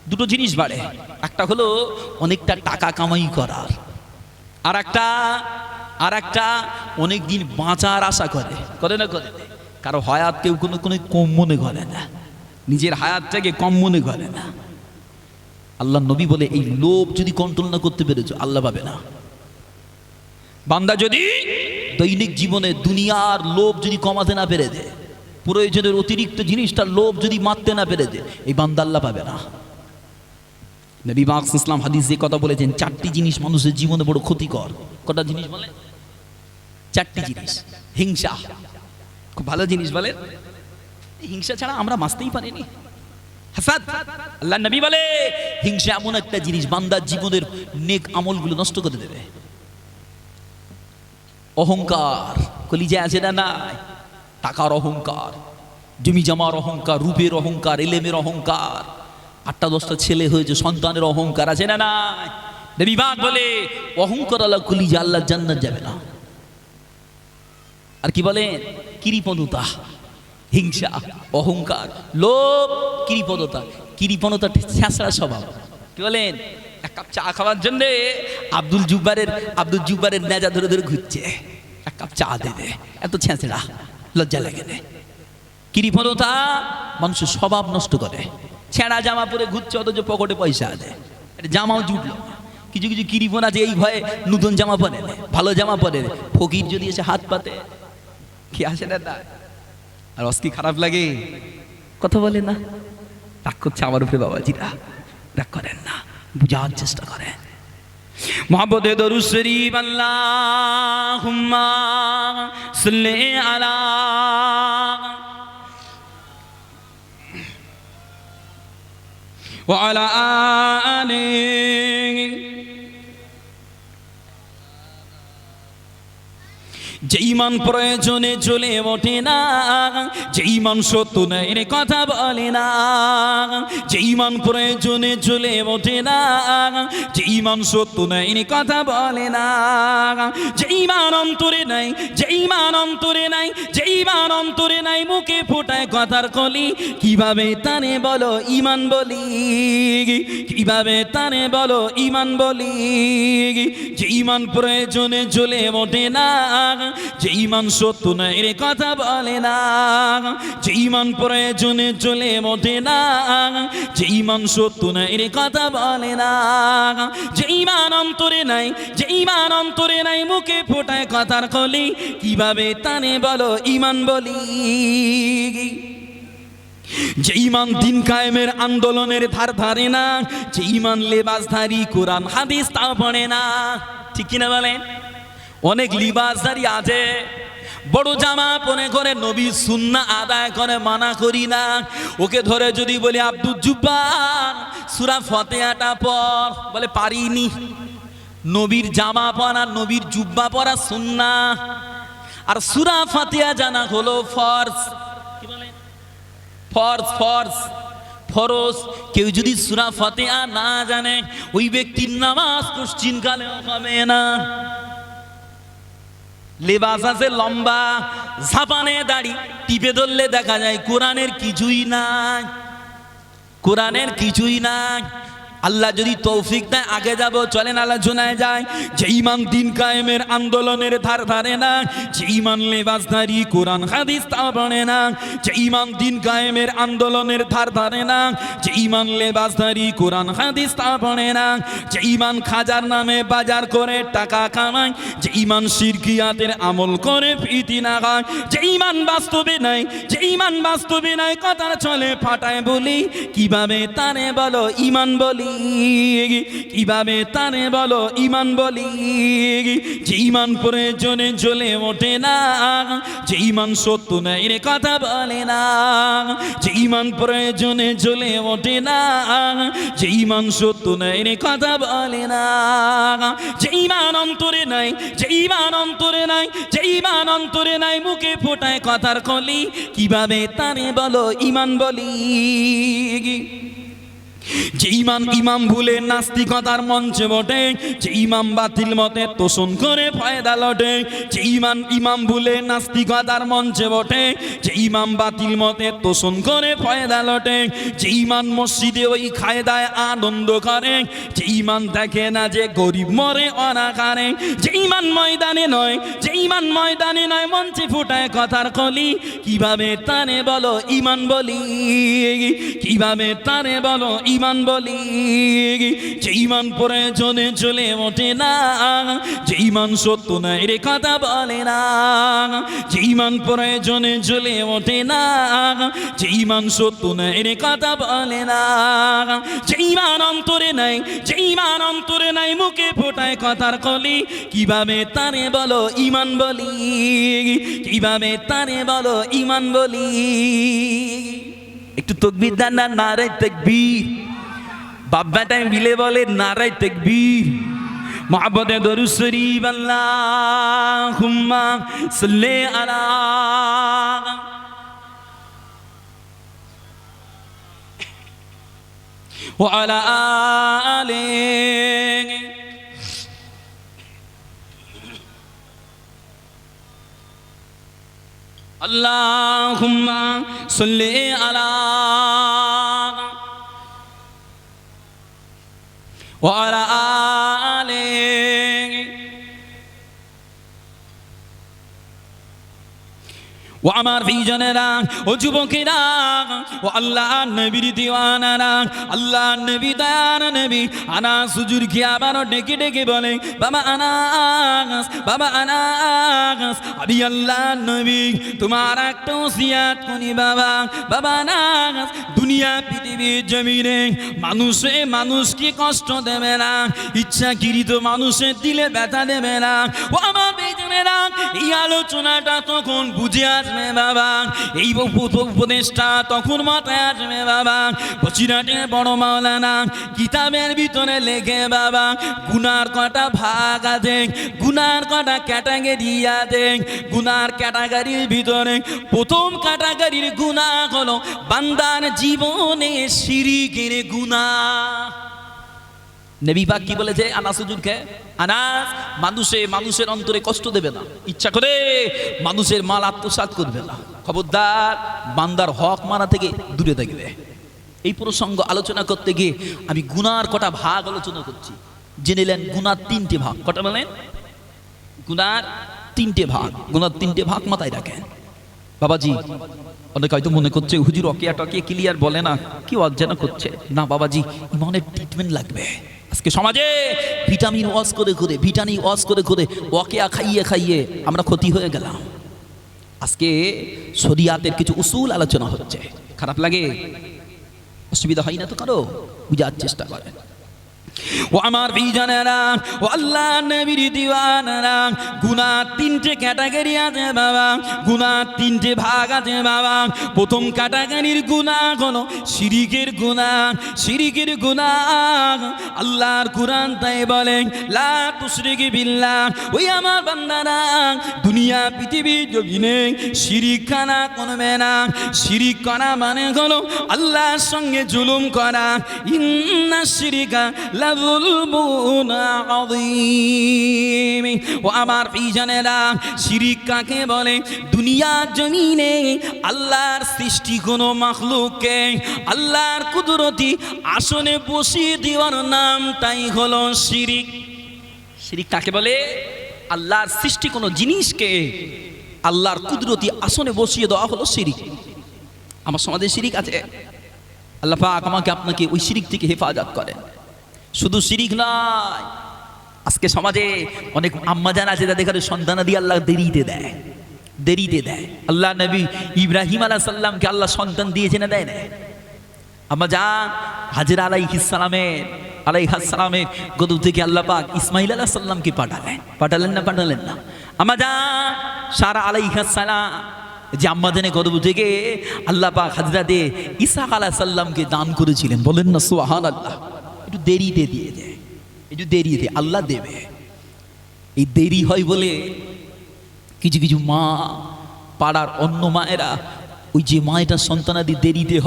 দুটো জিনিস বাড়ে। একটা হলো অনেকটা টাকা কামাই করার, আর একটা অনেক দিন বাঁচার আশা করে। করে না করে? কারো হায়াত কেউ কোনো কম মনে করে না, নিজের হায়াতটাকে কম মনে করে না। আল্লাহ নবী বলে এই লোভ যদি কন্ট্রোল না করতে পেরেছো আল্লাহ পাবে না। বান্দা যদি দৈনিক জীবনে দুনিয়ার লোভ যদি কমাতে না পেরে দেয়, প্রয়োজনের অতিরিক্ত জিনিসটার লোভ যদি মারতে না পেরে দেয়, এই বান্দা আল্লাহ পাবে না। নবী পাক সাল্লাল্লাহু আলাইহি ওয়াসাল্লাম হাদিসে কথা বলেছেন 4টি জিনিস মানুষের জীবনে বড় ক্ষতিকর। কটা জিনিস বলে? 4টি জিনিস। হিংসা খুব ভালো জিনিস বলে, হিংসা ছাড়া আমরা বাঁচতেই পারিনি। হাসাদ, আল্লাহ নবী বলে হিংসা এমন একটা জিনিস বান্দার জীবনের নেক আমলগুলো নষ্ট করে দেবে। অহংকার কলিজায় আছে না নাই? টাকার অহংকার, জমি জমার অহংকার, রূপের অহংকার, এলেমের অহংকার, 8-10টা ছেলে হয়েছে সন্তানের অহংকার আছে না নাই? নবী পাক বলে অহংকার আল্লাহ কলিজা আল্লাহ জান্নাত যাবে না। আর কি বলে? কৃপণতা, হিংসা, অহংকার, লোভ, কৃপণতা। কৃপণতা ছেঁচড়া স্বভাব। কি বলেন? এক কাপ চা খাওয়ার জন্য আব্দুল জুব্বারের নেজা ধরে ধরে ঘুরছে, এক কাপ চা দেবে, এত ছেঁচড়া, লজ্জা লাগে না? কৃপণতা মানুষের স্বভাব নষ্ট করে। ছেঁড়া জামা পরে ঘুরছে অথচ পকেটে পয়সা আছে, এটা জামাও জুটলো। কিছু কিছু কৃপণ আছে এই ভয়ে নতুন জামা পরে, ভালো জামা পরে। ফকির যদি এসে হাত পাতে কি আসে না? আর কি খারাপ লাগে? কথা বলে না? রাগ করছে আমার উপরে বাবাজিরা, রাগ করেন না, বুঝার চেষ্টা করেন। মুহাম্মদে দরুদ শরীফ আল্লাহুম্মা সাল্লি আলা ওয়া আলা আলিহি। যেই মান প্রয়োজনে চলে ওঠে না, যেই মান সত্য ন্যায়ের কথা বলে না, যেই মান প্রয়োজনে চলে ওঠে না, যেই মান সত্য ন্যায়ের কথা বলে না, যেই মান অন্তরে নাই, যেই মান অন্তরে নাই, যেই মান অন্তরে নাই, মুখে ফোটায় কথার কলি, কিভাবে তানে বলো ঈমান বলি, কিভাবে তানে বলো ঈমান বলি। যেই মান প্রয়োজনে চলে ওঠে না, যেই মান সত্য ন্যায়ের কথা বলে না, যেই মান প্রয়োজনে চলে ওঠে না, যেই মান সত্য ন্যায়ের কথা বলে না, যেই মান অন্তরে নাই, যেই মান অন্তরে নাই, মুখে ফোটায় কথার কলি, কিভাবে তানে বলো ঈমান বলি। যে ইমান দিন কায়েমের আন্দোলনের ধার ধারে না, যে ইমান লেবাসধারী কোরআন হাদিস তা পড়ে না। ঠিক কিনা বলেন? অনেক লিবাসধারী আছে, বড় জামা পরে করে নবীর সুন্নাহ আদায় করে, মানা করি না। ওকে ধরে যদি বলি আব্দুল জুব্বার সূরা ফাতিহাটা পড়, বলে পারিনি। নবীর জামা পরা, নবীর জুব্বা পরা সুন্নাহ, আর সূরা ফাতিহা জানা হলো ফরজ। কি বলে? ফরজ, ফরজ, ফরজ। কেউ যদি সূরা ফাতিহা না জানে, ওই ব্যক্তির নামাজ কোশ্চিন কালেও হবে না। লেবাস আছে লম্বা, ঝাপানে দাড়ি, টিপে ধরলে দেখা যায় কোরআনের কিছুই নাই, কোরআনের কিছুই নাই। আল্লাহ যদি তৌফিক দেয় আগে যাব, চলেন আলোচনায় যায়। যে ইমান দিন কায়েমের আন্দোলনের ধার ধারে না, যে ইমান লেবাসধারী কোরআন হাদিস তা পড়ে না, যে ইমান দিন কায়েমের আন্দোলনের ধার ধারে না, যে ইমান লেবাসধারী কোরআন হাদিস তা পড়ে না, যে ইমান খাজার নামে বাজার করে টাকা কামায়, যে ইমান শিরকিয়াতের আমল করে ফিতি না খায়, যে ইমান বাস্তবে নাই, যে ইমান বাস্তবে নাই, কথা চলে ফাটায় বলি, কিভাবে তারে বলো ইমান বলি, কিভাবে তারে বলো ইমান বলি। যে ইমান প্রয়োজনে জ্বলে ওঠে না, যে ইমান সত্য নাই রে কথা বলে না, যে ইমান প্রয়োজনে জ্বলে ওঠে না, যে ইমান সত্য নাই রে কথা বলে না। যে ইমান অন্তরে নাই, যে ইমান অন্তরে নাই, যে ইমান অন্তরে নাই, মুখে ফোটায় কথার কলি, কিভাবে তারে বলো ইমান বলি। যে ইমান ইমাম ভুলে নাস্তিকতার মঞ্চে বটে, যে ইমাম বাতিল মতে তোষণ করে ফায়দা লটে, যে ইমান ইমাম ভুলে নাস্তিকতার মঞ্চে বটে, যে ইমাম বাতিল মতে তোষণ করে ফায়দা লটে, যে ইমান মসজিদে ওই খায়দায় আনন্দ করে, যে ইমান দেখে না যে গরিব মরে অনাকারে, যে ইমান ময়দানে নয়, যে ইমান ময়দানে নয়, মঞ্চে ফুটায় কথার কলি, কিভাবে তারে বলো ইমান বলি, কিভাবে তারে বলো ইমান বলি। যে ইমান প্রয়োজনে চলে ওঠে না, যে ইমান সত্য নাই রে কথা বলে না, যে ইমান প্রয়োজনে চলে ওঠে না, যে ইমান সত্য নাই রে কথা বলে না, যে ইমান অন্তরে নাই, যে ইমান অন্তরে নাই, মুখে ফোটায় কথার কলি, কিভাবে তারে বলো ইমান বলি, কিভাবে তারে বলো ইমান বলি। একটু তাকবীর দেন না, নারে তাকবীর। বাপ বেটায় মিলে বলে নারে তাকবীর। মুহাব্বতে দরুদ শরীফ, আল্লাহুম্মা সাল্লি আলা ওয়া আলা আলিহি আল্লাহুম্মা সাল্লি আলা ওয়া আলা আলিহি। ও আমার ভাইজানেরা, ও যুবকেরা, ও আল্লাহ নবীর দিওয়ানারা, আল্লাহ নবী দয়ার নবী আনাস হুজুরকে আবারও ডেকে ডেকে বলে, বাবা আনাস, বাবা আনাস, আমি আল্লাহ নবী তোমার একটা ওসিয়াত করি বাবা। বাবা আনাস, দুনিয়া পৃথিবীর জমিনে মানুষে মানুষকে কষ্ট দেবে না, ইচ্ছাকৃত মানুষের দিলে ব্যথা দেবে না। ও আমার ভাইজানেরা, এই আলোচনাটা তখন বুঝে আসবে বাবা, এই উপদেশটা তখন মাথায় আসবে বাবা। বসিরহাটের বড় মাওলানা কিতাবের ভিতরে লেখে বাবা, গুনার কটা ভাগ আছে, গুনার কটা ক্যাটাগরি আছে। গুনার ক্যাটাগরির ভিতরে প্রথম ক্যাটাগরির গুনাহ হলো বান্দার জীবনে শিরকের গুনাহ। নবী পাক কি বলেছে আনাস হুজুরকে? আনাস, মানুষের অন্তরে কষ্ট দেবে না, ইচ্ছা করে মানুষের মাল আত্মসাৎ করবে না, খবরদার বান্দার হক মানা থেকে দূরে থাকবে। এই প্রসঙ্গ আলোচনা করতে গিয়ে আমি গুনার কটা ভাগ আলোচনা করছি। জেনে নেন গুনার তিনটে ভাগ। কটা বলেন? গুনার তিনটে ভাগ। গুনার তিনটে ভাগ মাথায় রাখেন বাবাজি। অনেক হয়তো মনে করছে হুজুর অকিয়া টকিয়া ক্লিয়ার বলে না, কি অজ্ঞানা করছে না বাবাজি, ইমানের ট্রিটমেন্ট লাগবে। আজকে সমাজে ভিটামিন ওয়াশ করে করে, ভিটামিন ওয়াশ করে করে, অকিয়া খাইয়ে খাইয়ে আমরা ক্ষতি হয়ে গেলাম। আজকে শরিয়াতের কিছু উসুল আলোচনা হচ্ছে, খারাপ লাগে? অসুবিধা হয় না তো কারো? বুঝার চেষ্টা করেন। ও আমার ভাইজানেরা, ও আল্লাহ নবীর দিওয়ানারা, গুনাহ তিনটে ক্যাটাগরি আছে বাবা, গুনাহ তিনটে ভাগ আছে বাবা। প্রথম ক্যাটাগরির গুনাহ হলো শিরিকের গুনাহ। শিরিকের গুনাহ আল্লাহর কুরআন তাই বলে, লা তুশরিক বিল্লাহ। ওই আমার বান্দারা, দুনিয়া পৃথিবী জমিনে শিরিক করা করবে না। শিরিক করা মানে হলো আল্লাহর সঙ্গে জুলুম করা। ইন্না শিরিকা লাযুলমুন আযীম। ও আমার ভাইজানেরা, শিরিক কাকে বলে? দুনিয়া জমিনে আল্লাহর সৃষ্টি কোনো মাখলুককে আল্লাহর কুদরতি আসনে বসিয়ে দেওয়ার নামটাই হলো শিরিক। শিরিক কাকে বলে? আল্লাহর সৃষ্টি কোনো জিনিসকে আল্লাহর কুদরতি আসনে বসিয়ে দেওয়া হলো শিরিক। আমার সমাজে শিরিক আছে। আল্লাহ পাক আমাকে আপনাকে ওই শিরিক থেকে হেফাজত করেন। শুধু শিরিক নয়, আজকে সমাজে অনেক আম্মাজান আছে যাদের ঘরে সন্তানাদি আল্লাহ দেরিতে দেয়। আল্লাহ নবী ইব্রাহিম আলাইহিস সালামকে আল্লাহ সন্তান দিয়েছে না, দেয় না? আম্মা জান হাজেরা আলাইহিস সালামের গদু থেকে আল্লাহ পাক ইসমাইল আলাইহিস সালামকে পাঠালেন না? আম্মা জান সারা আলাইহিস সালাম যে আম্মাজানের গদু থেকে আল্লাহ পাক হাজরাতে ঈসা আলাইহিস সালামকে দান করেছিলেন। বলেন না সুবহানাল্লাহ। একটু দেরিতে দিয়ে দেয়, একটু দেরিতে আল্লাহ দেবে। এই দেরি হয় বলে কিছু কিছু মা, পাড়ার অন্য মায়েরা, ওই যে মায়েটার সন্তানাদি দেরিতে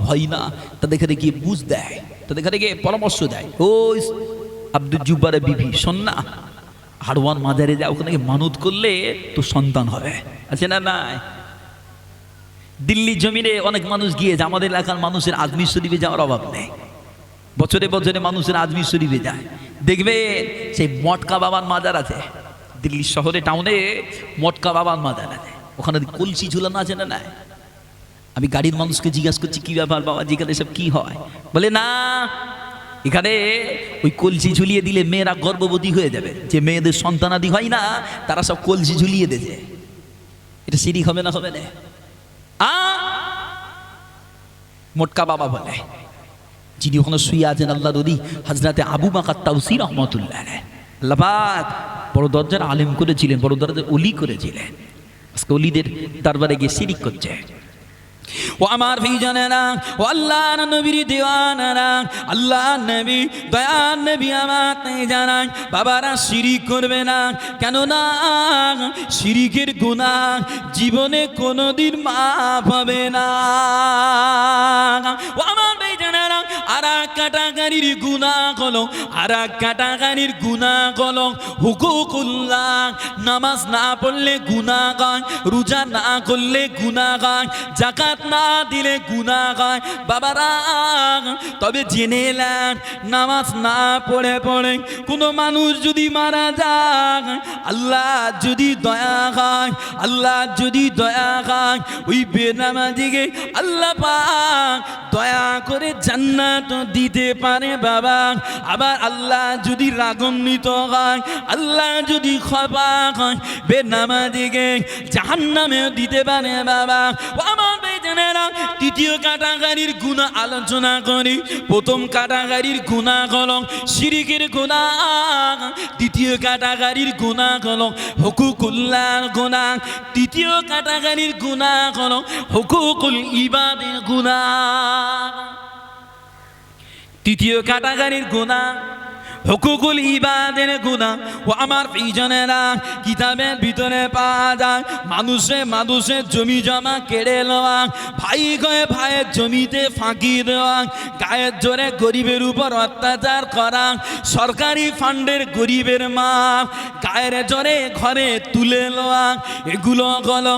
হয় না, তাদের ঘরে গিয়ে বুঝ দেয়, তাদের ঘরে গিয়ে পরামর্শ দেয়। ওই আব্দুল জুব্বারের বিবি, শোন না, হাড়ওয়ান মাজারে যা, ওখানে মানত করলে তো সন্তান হবে। আছে না? নাই? দিল্লি জমিনে অনেক মানুষ গিয়েছে। আমাদের এলাকার মানুষের আজমির শরীফে যাওয়ার অভাব নেই। বছরে বছরে মানুষের আজমির শরীফে যায়। দেখবে সেই মটকা বাবার মাজার আছে দিল্লি শহরে, টাউনে মটকা বাবার মাজার আছে। ওখানে কলসি ঝুলানো আছে না? নাই? আমি গাড়ির মানুষকে জিজ্ঞাসা করছি, কি ব্যাপার বাবা, যেখানে সব কি হয়? বলে না, এখানে ওই কলসি ঝুলিয়ে দিলে মেয়েরা গর্ভবতী হয়ে যাবে। যে মেয়েদের সন্তানাদি হয় না, তারা সব কলসি ঝুলিয়ে দেছে। এটা শিরিক হবে না? হবে না? মোটকা বাবা বলে, যিনি ওখানে শুয়ে আছেন আল্লাহর ওলি হযরতে আবু বকর তাওসী রাহমাতুল্লাহ আলাইহি। আল্লাহ পাক বড় দরজার আলেম করেছিলেন, বড় দরজার ওলি করেছিলেন। আজকে ওলিদের দরবারে গিয়ে শিরিক করছে। ও আমার ভাইজানেরা, ও আল্লাহর নবীর দিওয়ানারা, আল্লাহ নবী দয়ার নবী আমাকে জানায়, বাবারা শিরিক করবে না। কেননা শিরিকের গুনাহ জীবনে কোনোদিন মাফ হবে না। ও আমার ভাইজানেরা, আরেক ক্যাটাগরির গুনাহ হলো হুকুকুল্লাহ। নামাজ না পড়লে গুনাহ হয়, রোজা না করলে গুনাহ হয়, যাকাত না দিলে গুনাহ হয়। বাবারা, তবে জেনে নেন, নামাজ না পড়ে কোনো মানুষ যদি মারা যায়, আল্লাহ যদি দয়া হয় ওই বেনামাজিকে আল্লাহ পাক দয়া করে জান্নাত দিতে পারে বাবা। আবার আল্লাহ যদি রাগান্বিত হয়, আল্লাহ যদি ক্ষমা হয়, বেনামাজিকে জাহান্নামে দিতে পারে বাবা। আমার তৃতীয় ক্যাটাগরির গুনাহ আলোচনা করি। প্রথম ক্যাটাগরির গুনাহ হলো শিরিকের গুনাহ, দ্বিতীয় ক্যাটাগরির গুনাহ হলো হুকুকুল্লাহর গুনাহ, তৃতীয় ক্যাটাগরির গুনাহ হলো হুকুকুল ইবাদের গুনাহ। তৃতীয় ক্যাটাগরির গুনাহ হুকুকুল ইবাদের গুনাহ। ও আমার ভাইজানেরা, কিতাবের ভিতরে পাওয়া যায়, মানুষের জমি জমা কেড়ে নেওয়া, ভাই গয়ে ভাইয়ের জমিতে ফাঁকি দেওয়া, গায়ের জোরে গরিবের উপর অত্যাচার করা, সরকারি ফান্ডের গরিবের মা গায়ের জোরে ঘরে তুলে নেওয়া, এগুলো হলো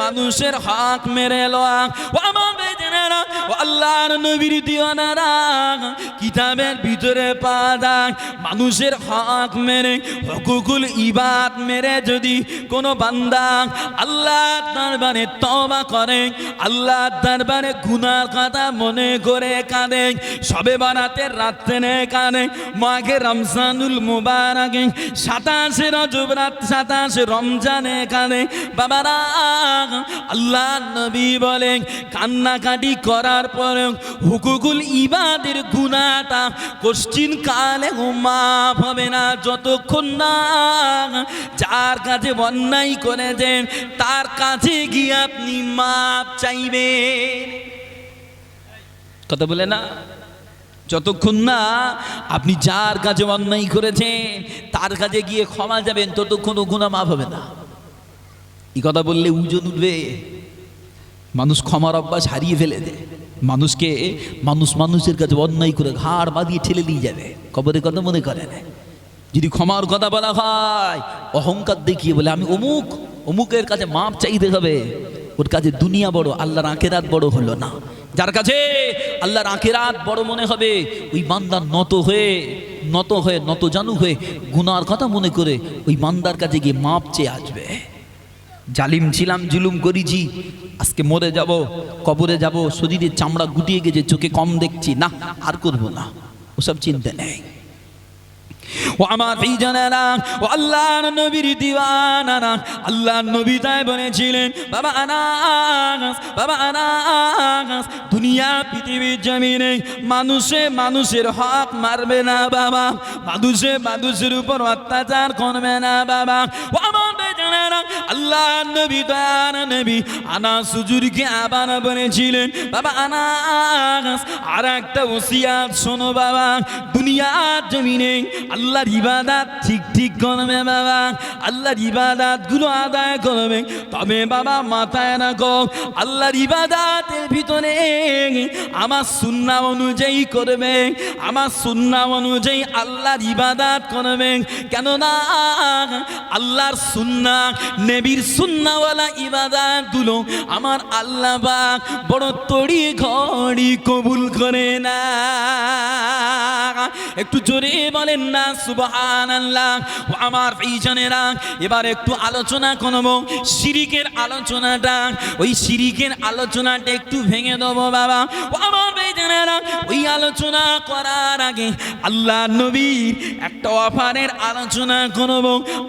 মানুষের হক মেরে নেওয়া। ও আমার ভাইজানেরা, ও আল্লাহর নবীর দিওয়ানারা কিতাবের ভিতরে পাওয়া যায় মানুষের হক মেরে হুকুকুল ইবাদ মেরে যদি কোনো বান্দা আল্লাহর দরবারে তওবা করে, আল্লাহর দরবারে গুনার কথা মনে করে কাঁদে, সবে বরাতের রাত্রে কাঁদে, মাঘে রমজানুল মুবারকে 27 রজব রাত 27 রমজানে কাঁদে, বাবারা আল্লাহর নবী বলেন কান্নাকাটি করার পরে হুকুকুল ইবাদের গুনাহটা কোশ্চিন কালে মাফ হবে না, যতক্ষণ না যার কাছে অন্যায় করেছেন তার কাছে গিয়ে আপনি মাপ চাইবেন। কথা বলে না, যতক্ষণ না আপনি যার কাছে অন্যায় করেছেন তার কাছে গিয়ে ক্ষমা যাবেন ততক্ষণ ও গুনাহ মাফ হবে না। এই কথা বললে ওজন উঠবে। মানুষ ক্ষমার অভ্যাস হারিয়ে ফেলে দেয়। মানুষের কাছে অন্যায় করে ঘাড় বাঁধিয়ে ঠেলে দিয়ে যাবে, কবরের কথা মনে করে না। যদি ক্ষমার কথা বলা হয় অহংকার দেখিয়ে বলে আমি অমুকের কাছে মাপ চাইতে হবে, ওর কাছে দুনিয়া বড় আল্লাহর আখিরাত বড় হলো না। যার কাছে আল্লাহর আখিরাত বড় মনে হবে ওই বান্দার নত হয়ে জানু হয়ে গুনার কথা মনে করে ওই বান্দার কাছে গিয়ে মাপ চেয়ে আসবে। জালিম ছিলাম, জুলুম করেছি, আজকে মরে যাব, কবরে যাব, শরীরের চামড়া গুটিয়ে গেছে, চোখে কম দেখছি, না আর করব না, ওসব চিন্তা নেই। ও আমার ভাইজানেরা, ও আল্লাহর নবীর দিওয়ানারা, আল্লাহর নবী তাই বলেছিলেন বাবা আনাস দুনিয়া পৃথিবীর জমিনে মানুষের হক মারবে না বাবা, মানুষের উপর অত্যাচার করবে না বাবা। ও আমার ভাইজানেরা, আল্লাহর নবী দয়ার নবী আনাস হুজুরকে আবার বলেছিলেন বাবা আনাস আর একটা ওসিয়াত শোনো বাবা, দুনিয়ার জমিনে আল্লাহর ইবাদত ঠিক করবে বাবা, আল্লাহর ইবাদত গুলো আদায় করবে, তবে বাবা মাথায় রাখো আল্লাহর ইবাদতের ভিতরে আমার সুন্নাহ অনুযায়ী করবে, আমার সুন্নাহ অনুযায়ী আল্লাহর ইবাদত করবে। কেননা আল্লাহর সুন্নাহ নবীর সুন্নাহওয়ালা ইবাদত গুলো আমার আল্লাহ পাক বড় তড়ি ঘড়ি কবুল করে না। একটু জোরে বলেন না সুবহানাল্লাহ। ও আমার ভাইজানেরা, এবার একটু আলোচনা করব শিরিকের আলোচনাটা, ওই শিরিকের আলোচনাটা একটু ভেঙে দেবো বাবা। ও আমার ভাইজানেরা, ওই আলোচনা করার আগে আল্লাহ নবীর একটা অফারের আলোচনা করব।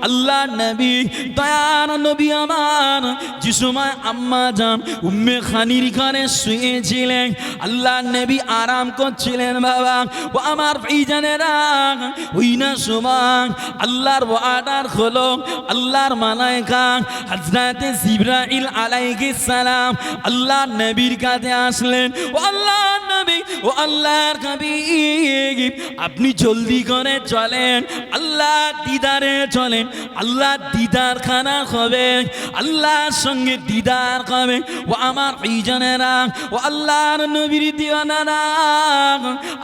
আল্লাহ নবী দয়ার নবী আমার যে সময় আম্মা জান উম্মে খানির ঘরে শুয়েছিলেন, আল্লাহ নবী আরাম করছিলেন বাবা। ও আমার ভাইজানেরা, ওই না সময় আল্লাহর অর্ডার হলো, আল্লাহর মালায়েকা হযরত জিবরাইল আলাইহিস সালাম আল্লাহ নবীর কাছে আসলেন। ও আল্লাহর নবী, ও আল্লাহর হাবিব, আপনি জলদি করে চলেন, আল্লাহ দিদারে চলেন, আল্লাহ দিদার খানা হবে, আল্লাহর সঙ্গে দিদার হবে। ও আমার ভাইজানেরা, ও আল্লাহর নবীর দিওয়ানারা,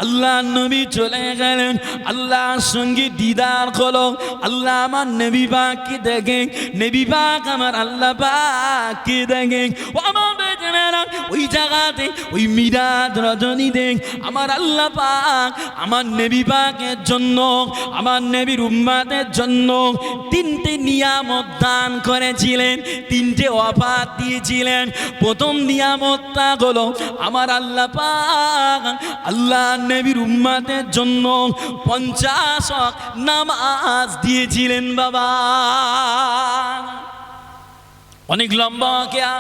আল্লাহর নবী চলে গেলেন, আল্লাহর সঙ্গে দিদার হলো। আল্লাহ আমার নবী পাককে দেখে, নবী পাক আমার আল্লাহ পাককে দেখে। ও আমার ভাইজানেরা, ওই জায়গাতে ওই মিরাজ রজনীতে আমার আল্লাহ পাক আমার নবী পাকের জন্য, আমার নবীর উম্মতের জন্য 3টে নিয়ামত দান করেছিলেন, 3টে অফার দিয়েছিলেন। প্রথম নিয়ামতটা হলো আমার আল্লাহ পাক আল্লাহ নবীর উম্মতের জন্য 50 ওয়াক্ত নামাজ দিয়েছিলেন বাবা। অনেক লম্বা কেয়া,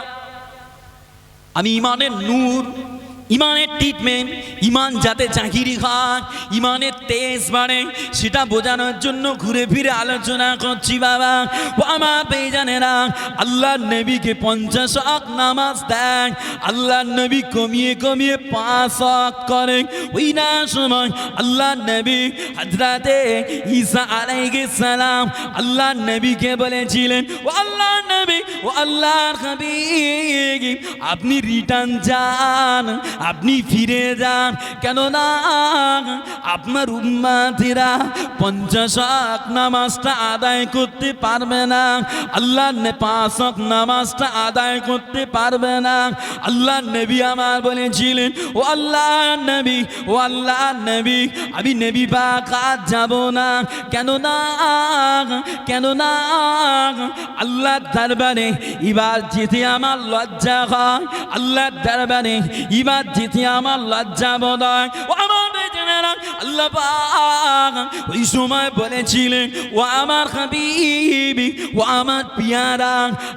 আমি ইমানের নূর, ইমানের ট্রিটমেন্ট, ইমান যাতে চাকরি খায়, ইমানের তেজ বাড়ে, সেটা বোঝানোর জন্য ঘুরে ফিরে আলোচনা করছি বাবা। ও আমার ভাইজানেরা, আল্লাহর নবীকে 50 ওয়াক্ত নামাজ দেন, আল্লাহর নবী কমিয়ে 5 ওয়াক্ত করেন। ওই না সময় আল্লাহর নবী হযরতে ঈসা আলাইহিস সালাম আল্লাহর নবীকে বলেছিলেন, ও আল্লাহর নবী, ও আল্লাহর হাবিব, আপনি রিটার্ন যান, আপনি ফিরে যান, কেননা আপনার উম্মতিরা 50 ওয়াক্ত নামাজটা আদায় করতে পারবে না, আল্লাহর 5 ওয়াক্ত নামাজটা আদায় করতে পারবে না। আল্লাহ নবী আমার বলেছিলেন, ও আল্লাহর নবী, ও আল্লাহর নবী, আমি নবী পাক আজ যাব না, কেননা আল্লাহর দরবারে এবার যেতে আমার লজ্জা হয়, আল্লাহর দরবারে এবার যেতে আমার লজ্জা বোধ হয়। ও আমার বেজনেরা, আল্লাহ পাক ওই সময় বলেছিলেন, ও আমার হাবিবি, ও আমার পিয়ারা,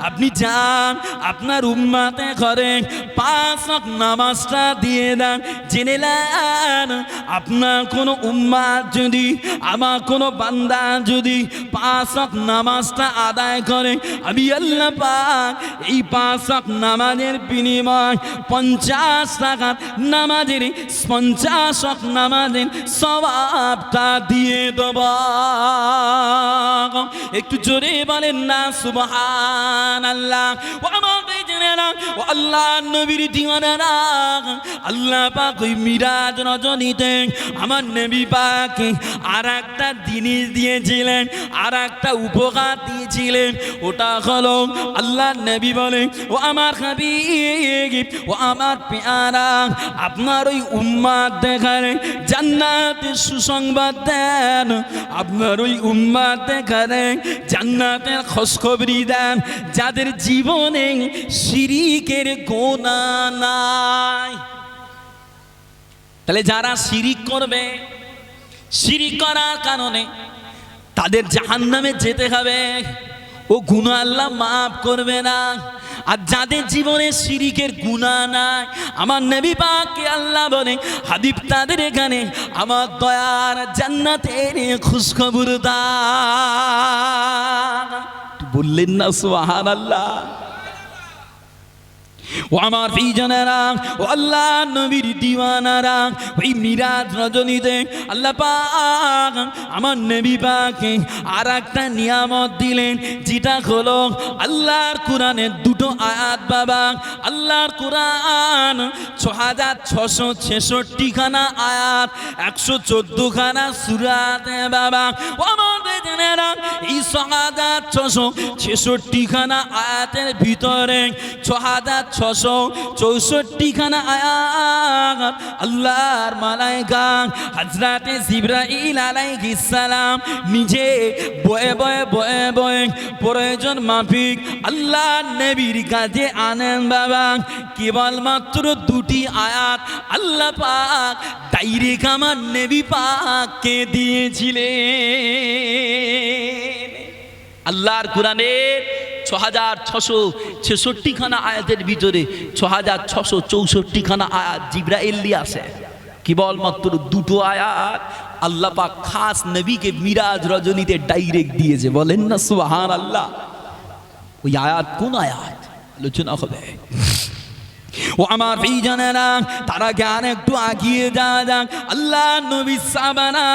আপনি যান আপনার উম্মতে ঘরে 5 ওয়াক্ত নামাজটা দিয়ে দেন। জেনে নেন, আপনার কোনো উম্মত যদি, আমার কোনো বান্দা যদি 5 ওয়াক্ত নামাজটা আদায় করে, আমি আল্লাহ পাক এই 5 ওয়াক্ত নামাজের বিনিময় 50 টাকা নামাজের 50 ওয়াক্ত নামাজের সওয়াবটা দিয়ে দেব। একটু জোরে বলেন না সুবহানাল্লাহ। ও আমার বেজনেরা, ও আল্লাহর নবীর দিওয়ানারা, আল্লাহ পাক ওই মিরাজ রজনীতে আমার নবী পাককে আর একটা জিনিস দিয়েছিলেন, আর একটা উপহার দিয়েছিলেন। ওটা হলো আল্লাহর নবী বলে, ও আমার হাবিব, ও আমার পেয়ারা, আপনার ওই উম্মত দেখারে জান্নাতের সুসংবাদ দেন, আপনার ওই উম্মত দেখারে জান্নাতের খোঁজখবরি দেন, যাদের জীবনে শিরিকের গোনা নাই। তাহলে যারা শিরিক করবে, শিরিক করার কারণে তাদের জাহান্নামে যেতে হবে, ও গুনাহ আল্লাহ মাফ করবে না। আর যাদের জীবনে শিরিকের গুনাহ নাই, আমার নবী পাককে আল্লাহ বলে, হাবিব তাদের এখানে আমার দয়ার জান্নাতের খুশখবর দান। বললেন না সুবহানাল্লাহ। ও আমার প্রিয়জনেরা, ও আল্লাহ নবীর দিওয়ানারা, ওই মিরাজ রজনীতে আল্লাহ পাক আমার নবী পাককে আর একটা নিয়ামত দিলেন, যেটা হলো আল্লাহর কোরআনের 2টো আয়াত। বাবা, আল্লাহর কোরআন 6666 খানা আয়াত, 114 খানা সূরাতে। বাবা, ও আমার বেজনেরা, এই 6666 খানা আয়াতের ভিতরে 6664 খানা আয়াত আল্লাহর মালায়েকা হযরতে জিবরাইল আলাইহিস সালাম নিজে বয়ে বয়ে বয়ে বয়ে প্রয়োজন মাফিক আল্লাহর নবীর কাছে আনেন। বাবা, কেবলমাত্র 2টি আয়াত আল্লাহ পাক ডাইরেক্ট আমার নবী পাককে দিয়েছিলেন। আল্লাহর কোরআনের 6666 খানা আয়াতের ভিতরে 6664 খানা আয়াত জিবরাইল দিয়ে আসে। কেবলমাত্র 2টো আয়াত আল্লাহ পাক খাস নবীকে মিরাজ রজনীতে ডাইরেক্ট দিয়েছে। বলেন না সুবহানাল্লাহ। ওই আয়াত কোন আয়াত আলোচনা হবে। ও আমার প্রিয়জনেরা, তারা জ্ঞান একটু আগিয়ে যাওয়া যাক। আল্লাহ নবী সাহাবারা,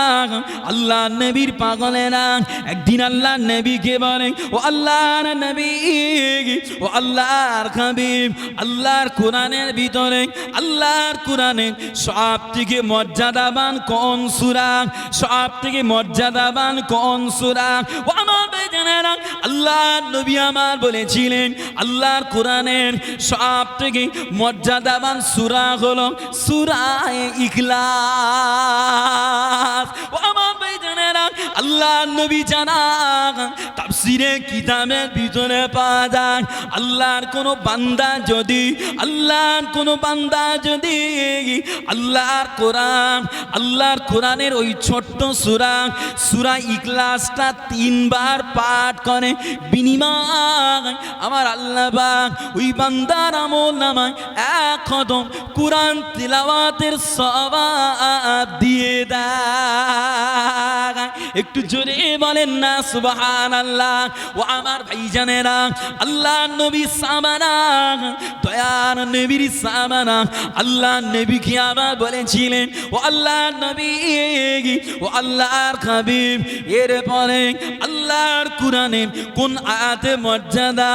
আল্লাহ নবীর পাগলেরা একদিন আল্লাহ নবীকে বলে, ও আল্লাহর নবী, ও আল্লাহর হাবিব, আল্লাহর কোরআনের ভিতরে, আল্লাহর কোরআনের সব থেকে মর্যাদাবান কোন সূরা, সব থেকে মর্যাদাবান কোন সূরা? ও আমার বেজনেরা, আল্লাহর নবী আমার বলেছিলেন আল্লাহর কোরআনের সব থেকে মর্যাদাবান সূরা হলো সূরা ইখলাস। ও আমার ভাইজানেরা, আল্লাহর নবী জানান তাফসীরে কিতাবের ভিতরে পাওয়া যায়, আল্লাহর কোন বান্দা যদি, আল্লাহর কোন বান্দা যদি আল্লাহর কোরআন, আল্লাহর কোরআনের ওই ছোট্ট সূরা, সূরা ইখলাসটা 3 বার পাঠ করে, বিনিময় আমার আল্লাহ পাক ওই বান্দার আমলনামায় 1 কদম কোরআন তিলাওয়াতের সওয়াব দিয়ে দেয়। একটু জোরে বলেন না সুবহানাল্লাহ। ও আমার ভাইজানেরা, আল্লাহ নবী সামানা, দয়ার নবীর সামানা, আল্লাহ নবীকে আবার বলেছিলেন ও আল্লাহ নবী, ও আল্লাহর হাবিব, এরপরে আল্লাহর কোরআনের কোন আয়াতে মর্যাদা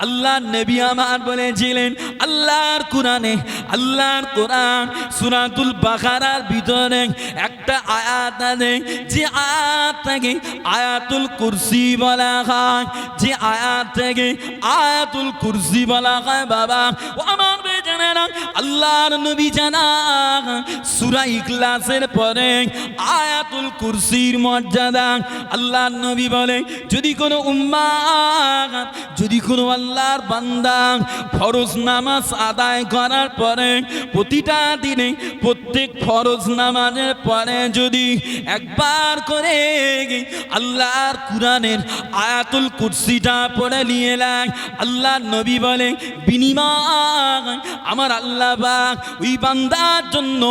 আল্লাহ নবী আমার বলেছিলেন, আল্লাহর কোরআনে, আল্লাহর কোরআন সূরাতুল বাকারার ভিতরে একটা আয়াত আছে, যে আয়াত থেকে আয়াতুল কুরসি বলা হয়, যে আয়াত থেকে আয়াতুল কুরসি বলা হয়। বাবা ও আমার বেজানেরা, আল্লাহর নবী জানা সূরা ইখলাসের পরে আয়াতুল কুরসির মর্যাদা। আল্লাহর নবী বলে, যদি কোনো উম্মাহ, যদি কোনো আল্লাহর বান্দা ফরজ নামাজ আদায় করার পরে প্রতিটা দিনে প্রত্যেক ফরজ নামাজের পরে যদি একবার করে আল্লাহর কোরআনের আয়াতুল কুরসিটা পড়ে নিয়ে লাগ, আল্লাহর নবী বলে বিনিময় আমার আল্লাহ পাক ওই বান্দার জন্য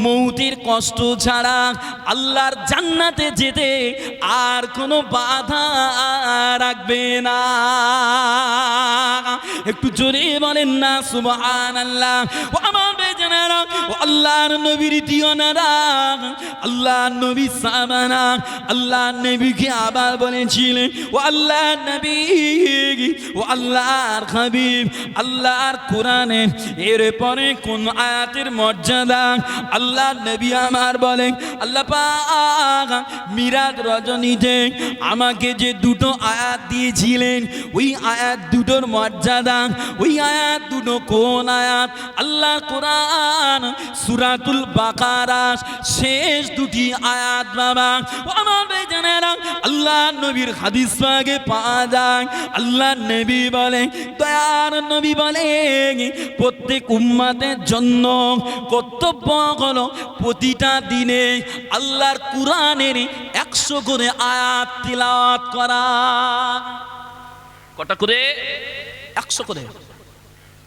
মৌতের কষ্ট ছাড়া আল্লাহর জান্নাতে যেতে আর কোনো বাধা রাখবে না। একটু জোরে বলেন না সুবহানাল্লাহ। ও আমার বেজানেরা, ও আল্লাহর নবীর দিওয়ানারা, আল্লাহর নবী সামানা, আল্লাহর নবীকে আবার বলেছিলেন ও আল্লাহর নবী, ও আল্লাহর হাবিব, আল্লাহর কোরআনে এরপরে কোন আয়াতের মর্যাদা আল্লাহর নবী আমার বলেন, আল্লাহ পাক মিরাজ রজনীতে আমাকে যে দুটো আয়াত দিয়েছিলেন, ওই আয়াত দুটোর মর্যাদা, ওই আয়াত দুটো কোন আয়াত? আল্লাহর কোরআন সূরাতুল বাকারা শেষ দুটি আয়াত। বাবা ও আমার বেজানেরা, আল্লাহর নবীর হাদিস পাকে পাওয়া যায়, আল্লাহর নবী বলে, দয়ার নবী বলে, প্রত্যেক উম্মতের জন্য কর্তব্য হলো প্রতিটা দিনে আল্লাহর কোরআনের 100 করে আয়াত তিলাওয়াত করা। কটা করে? 100 করে।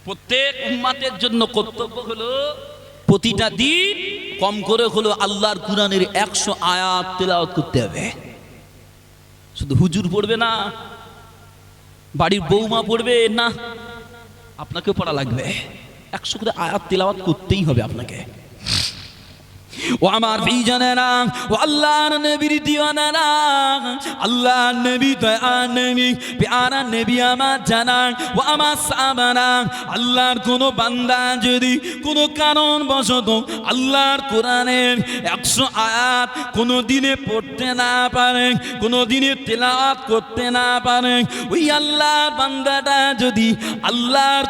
প্রত্যেক উম্মতের জন্য কর্তব্য হলো প্রতিটা দিন কম করে হলো আল্লাহর কোরআনের 100 আয়াত তিলাওয়াত করতে হবে। শুধু হুজুর পড়বে না, বাড়ির বৌমা পড়বে না, আপনাকেও পড়া লাগবে। 100 করে আয়াত তিলাওয়াত করতেই হবে আপনাকে। ও আমার ভাইজানেরা, ও আল্লাহর নবীর দিওয়ানারা, আল্লাহর নবী দয়ার নবী প্যারা নবী আমার জানান, ও আমার সাহাবারা, আল্লাহর কোনো বান্দা যদি কোনো কারণবশত আল্লাহর কোরআনের 100 আয়াত কোনো দিনে পড়তে না পারে, কোনো দিনে তেলাওয়াত করতে না পারে, ওই আল্লাহর বান্দাটা যদি আল্লাহর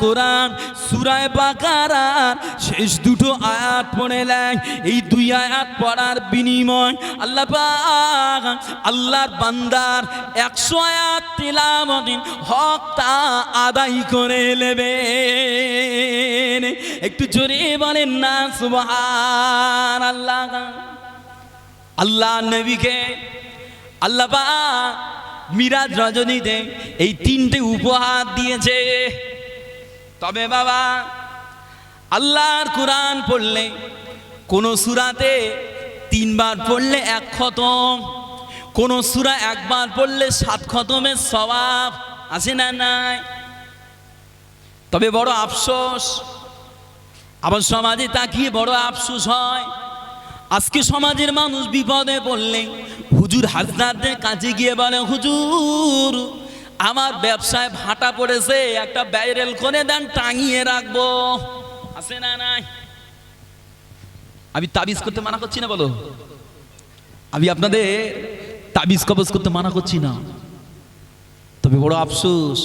কোরআন সূরা বাকারার শেষ দুটো আয়াত পড়ে নেয়, এই 2 আয়াত পড়ার বিনিময় আল্লাহ পাক আল্লাহর বান্দার 100 আয়াত তিলাওয়াতের হকটা আদায় করে নেবেন। একটু জোরে বলেন না সুবহানাল্লাহ। আল্লাহ নবীকে আল্লাহ পাক মিরাজ রজনীতে এই 3টে উপহার দিয়েছে। তবে বাবা, আল্লাহর কোরআন পড়লে কোন সূরাতে 3 বার পড়লে 1 খতম, কোন সূরা 1 বার পড়লে 7 খতমের সওয়াব আছে না নাই? তবে বড় আফসোস, আবার সমাজে তাকিয়ে বড় আফসোস হয়, আজকে সমাজের মানুষ বিপদে পড়লে হুজুর হাজরাতদের কাছে গিয়ে বলে, হুজুর আমার ব্যবসায় ভাটা পড়েছে, একটা ভাইরাল করে দেন, টাঙিয়ে রাখবো। আছে না নাই? আমি তাবিজ করতে মানা করছি না, বলো, আমি আপনাদের তাবিজ কবজ করতে মানা করছি না। তবে বড় আফসোস,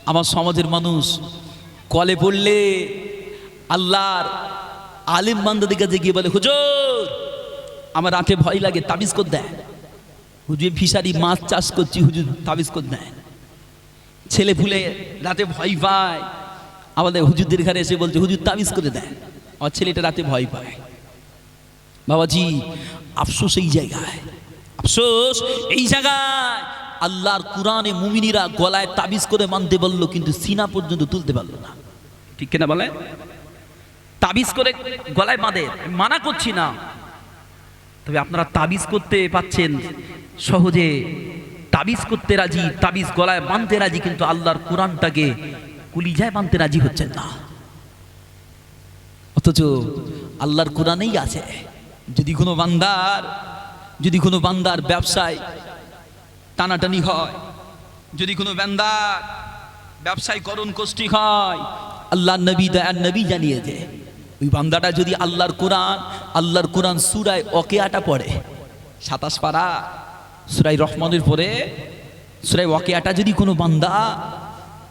আমার সমাজের মানুষ কলে পড়লে আল্লাহর আলেম বান্দাদের কাছে গিয়ে বলে, হুজুর আমার রাতে ভয় লাগে, তাবিজ করে দেয়। হুজুর ফিশারি মাছ চাষ করছি, হুজুর তাবিজ করে দেয়। ছেলে ফুলে রাতে ভয় পায়, আমাদের হুজুরদের ঘরে এসে বলছে, হুজুর তাবিজ করে দেয়। আমার ছেলেটা রাতে ভয় পায়। বাবাজি, আফসোস এই জায়গায়, আফসোস এই জায়গায়, আল্লাহর কোরআনে মুমিনীরা গলায় তাবিজ করে মানতে পারলো, কিন্তু সিনা পর্যন্ত তুলতে পারলো না। ঠিক কিনা বলে? তাবিজ করে গলায় বাঁধে, মানা করছি না, তবে আপনারা তাবিজ করতে পাচ্ছেন সহজে, তাবিজ করতে রাজি, তাবিজ গলায় বাঁধতে রাজি, কিন্তু আল্লাহর কোরআনটাকে কুলিজায় বাঁধতে রাজি হচ্ছেন না। অথচ আল্লাহর কোরআনেই আছে, যদি কোনো বান্দার ব্যবসায় টানাটানি হয়, যদি কোনো বান্দার ব্যবসায় করণ কষ্টি হয়, আল্লাহর নবী দয়ার নবী জানিয়েছে ওই বান্দাটা যদি আল্লাহর কোরআন সূরায়ে ওয়াকিয়াটা পড়ে, 27 পারা সূরায়ে রহমানের পরে সূরায়ে ওয়াকিয়াটা যদি কোনো বান্দা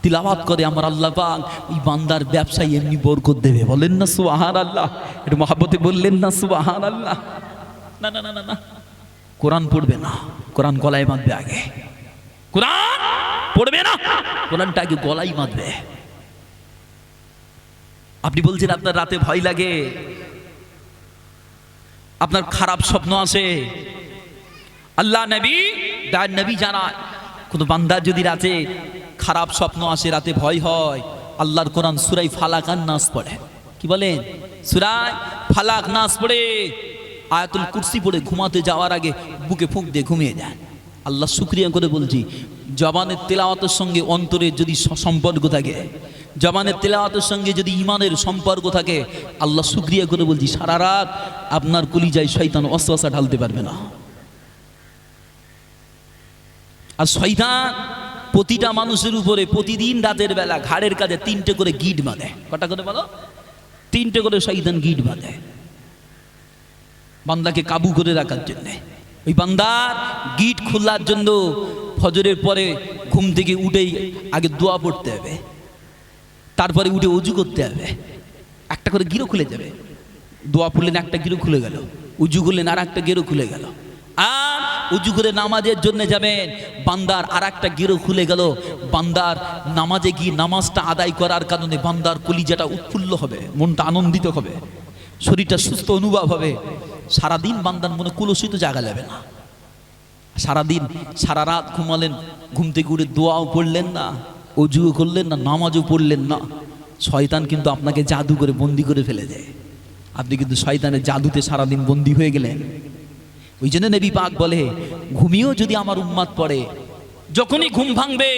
তিলাওয়াত করে, আমার আল্লাহ পাক ওই বান্দার ব্যবসায় এমনি বরকত দেবে। বলেন না সুবহানাল্লাহ, একটু মহব্বতে বললেন না সুবহানাল্লাহ। না না না না না, কোরআন পড়বে না, কোরআন গলায় বাঁধবে আগে। কোরআন পড়বে না, কোরআনটা আগে গলায় বাঁধবে। আপনি বলছেন আপনার রাতে ভয় লাগে, আপনার খারাপ স্বপ্ন আসে, আল্লাহ নবী দয়ার নবী জানায় কোন বান্দার যদি রাতে খারাপ স্বপ্ন আসে, রাতে ভয় হয়, আল্লাহর কোরআন সূরায়ে ফালাক আর নাস পড়ে। কি বলেন? সূরায়ে ফালাক নাস পড়ে, আয়াতুল কুরসি পড়ে ঘুমাতে যাওয়ার আগে বুকে ফুঁক দিয়ে ঘুমিয়ে যায়। আল্লাহ শুকরিয়া করে বলছি, জবানের তেলাওয়াতের সঙ্গে অন্তরের যদি সম্পর্ক থাকে, জবানের তেলাওয়াতের সঙ্গে যদি ঈমানের সম্পর্ক থাকে, আল্লাহ শুকরিয়া করে বলছি সারা রাত আপনার কলিজায় শয়তান ওয়াসওয়াসা ঢালতে পারবে না। আর শয়তান প্রতিটা মানুষের উপরে প্রতিদিন রাতের বেলা ঘাড়ের কাছে 3টে করে গিট বাঁধে। কটা করে বলো? 3টে করে শয়তান গিট বাঁধে বান্দাকে কাবু করে রাখার জন্য। ওই বান্দার গিট খোলার জন্য ফজরের পরে ঘুম থেকে উঠেই আগে দোয়া পড়তে হবে, তারপরে উঠে উজু করতে হবে, একটা করে গিরো খুলে যাবে। দোয়া পড়লেন একটা গিরো খুলে গেল, উজু করলেন আর একটা গিরো খুলে গেল, আর উজু করে নামাজের জন্য যাবেন, বান্দার আর একটা গিরো খুলে গেল। বান্দার নামাজে গিয়ে নামাজটা আদায় করার কারণে বান্দার কলিজাটা উৎফুল্ল হবে, মনটা আনন্দিত হবে, শরীরটা সুস্থ অনুভব হবে। সারাদিন বান্দার মনে কুলসিত জায়গা যাবে না। সারাদিন সারা রাত ঘুমালেন, ঘুম থেকে উঠে দোয়াও পড়লেন না, অজুও করলেন না, নামাজও পড়লেন না, শয়তান কিন্তু আপনাকে জাদু করে বন্দি করে ফেলে দেয়। আপনি কিন্তু শয়তানের জাদুতে সারাদিন বন্দি হয়ে গেলেন। ওই জন্য নবী পাক বলে, ঘুমিয়েও যদি আমার উম্মাত পড়ে, যখনই ঘুম ভাঙবে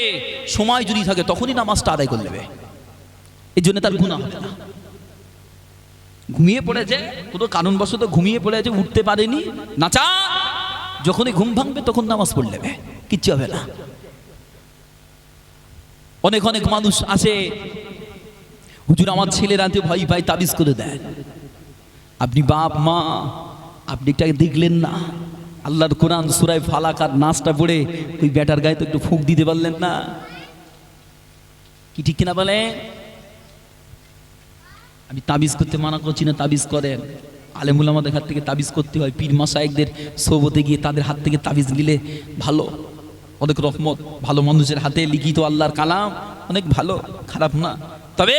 সময় যদি থাকে তখনই নামাজটা আদায় করে নেবে, এই জন্য তার গুনাহ হবে না। ঘুমিয়ে পড়েছে, কোনো কারণবশত ঘুমিয়ে পড়েছে, উঠতে পারেনি, নাচা, যখনই ঘুম ভাঙবে তখন নামাজ পড়ে নেবে, কিচ্ছু হবে না। অনেক অনেক মানুষ আসে, হুজুর আমার ছেলে রাতে ভয় পায়, তাবিজ করে দেয়। আপনি বাপ মা, আপনি এটাকে দেখলেন না? আল্লাহর কোরআন সূরায়ে ফালাক আর নাসটা পড়ে ওই ব্যাটার গায়ে তো একটু ফুঁক দিতে পারলেন না? কি ঠিক কিনা বলে? আমি তাবিজ করতে মানা করছি না, তাবিজ করেন। আলেমুল আমাদের হাত থেকে তাবিজ করতে হয়, পীর মাশায়েখদের সোহবতে গিয়ে তাদের হাত থেকে তাবিজ নিলে ভালো, অনেক রহমত। ভালো মানুষের হাতে লিখিত আল্লাহর কালাম অনেক ভালো, খারাপ না। তবে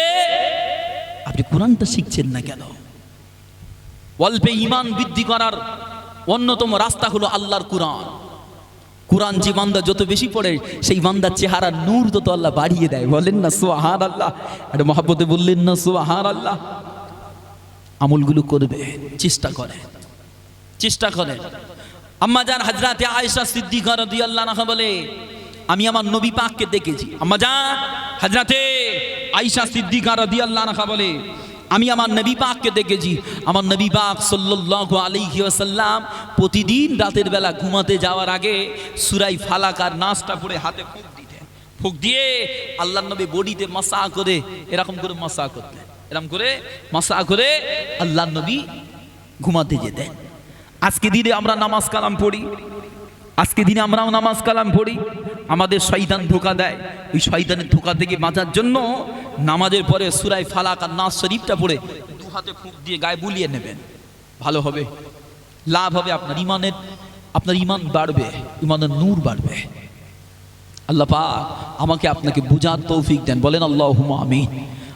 আপনি কোরআনটা শিখছেন না কেন? অল্পে ঈমান বৃদ্ধি করার অন্যতম রাস্তা হলো আল্লাহর কোরআন। কোরআন যে বান্দা যত বেশি পড়ে, সেই বান্দার চেহারা নূর তত আল্লাহ বাড়িয়ে দেয়। বলেন না সুবহানাল্লাহ, এটা মহব্বতে বললেন না সুবহানাল্লাহ। আমলগুলো করবে, চেষ্টা করে। আম্মা জান হযরতে আয়েশা সিদ্দিকা রাদিয়াল্লাহু আনহা বলে, আমি আমার নবী পাককে দেখেছি। আম্মা জান হযরতে আয়েশা সিদ্দিকা রাদিয়াল্লাহু আনহা বলে, আমি আমার নবী পাককে দেখেছি। আমার নবী পাক সাল্লাল্লাহু আলাইহি ওয়াসাল্লাম প্রতিদিন রাতের বেলা ঘুমাতে যাওয়ার আগে সূরায়ে ফালাক আর নাসটা পড়ে হাতে ফুঁক দিতেন। ফুঁক দিয়ে আল্লাহর নবী বডিতে মাসা করে এরকম করে মাসা করতেন, এরকম করে মাসা করে আল্লাহর নবী ঘুমাতে যেতেন। আজকে দিনে আমরা নামাজ কালাম পড়ি, আজকে দিনে আমরাও নামাজ কালাম পড়ি, আমাদের শয়তান ধোঁকা দেয়। ওই শয়তানের ধোঁকা থেকে বাঁচার জন্য নামাজের পরে সূরায়ে ফালাক আর নাস শরীফটা পড়ে দু হাতে ফুঁক দিয়ে গায়ে বুলিয়ে নেবেন, ভালো হবে, লাভ হবে। আপনার ঈমান বাড়বে, ঈমানের নূর বাড়বে। আল্লাহ পাক আমাকে আপনাকে বুঝার তৌফিক দেন, বলেন আল্লাহুম্মা আমিন।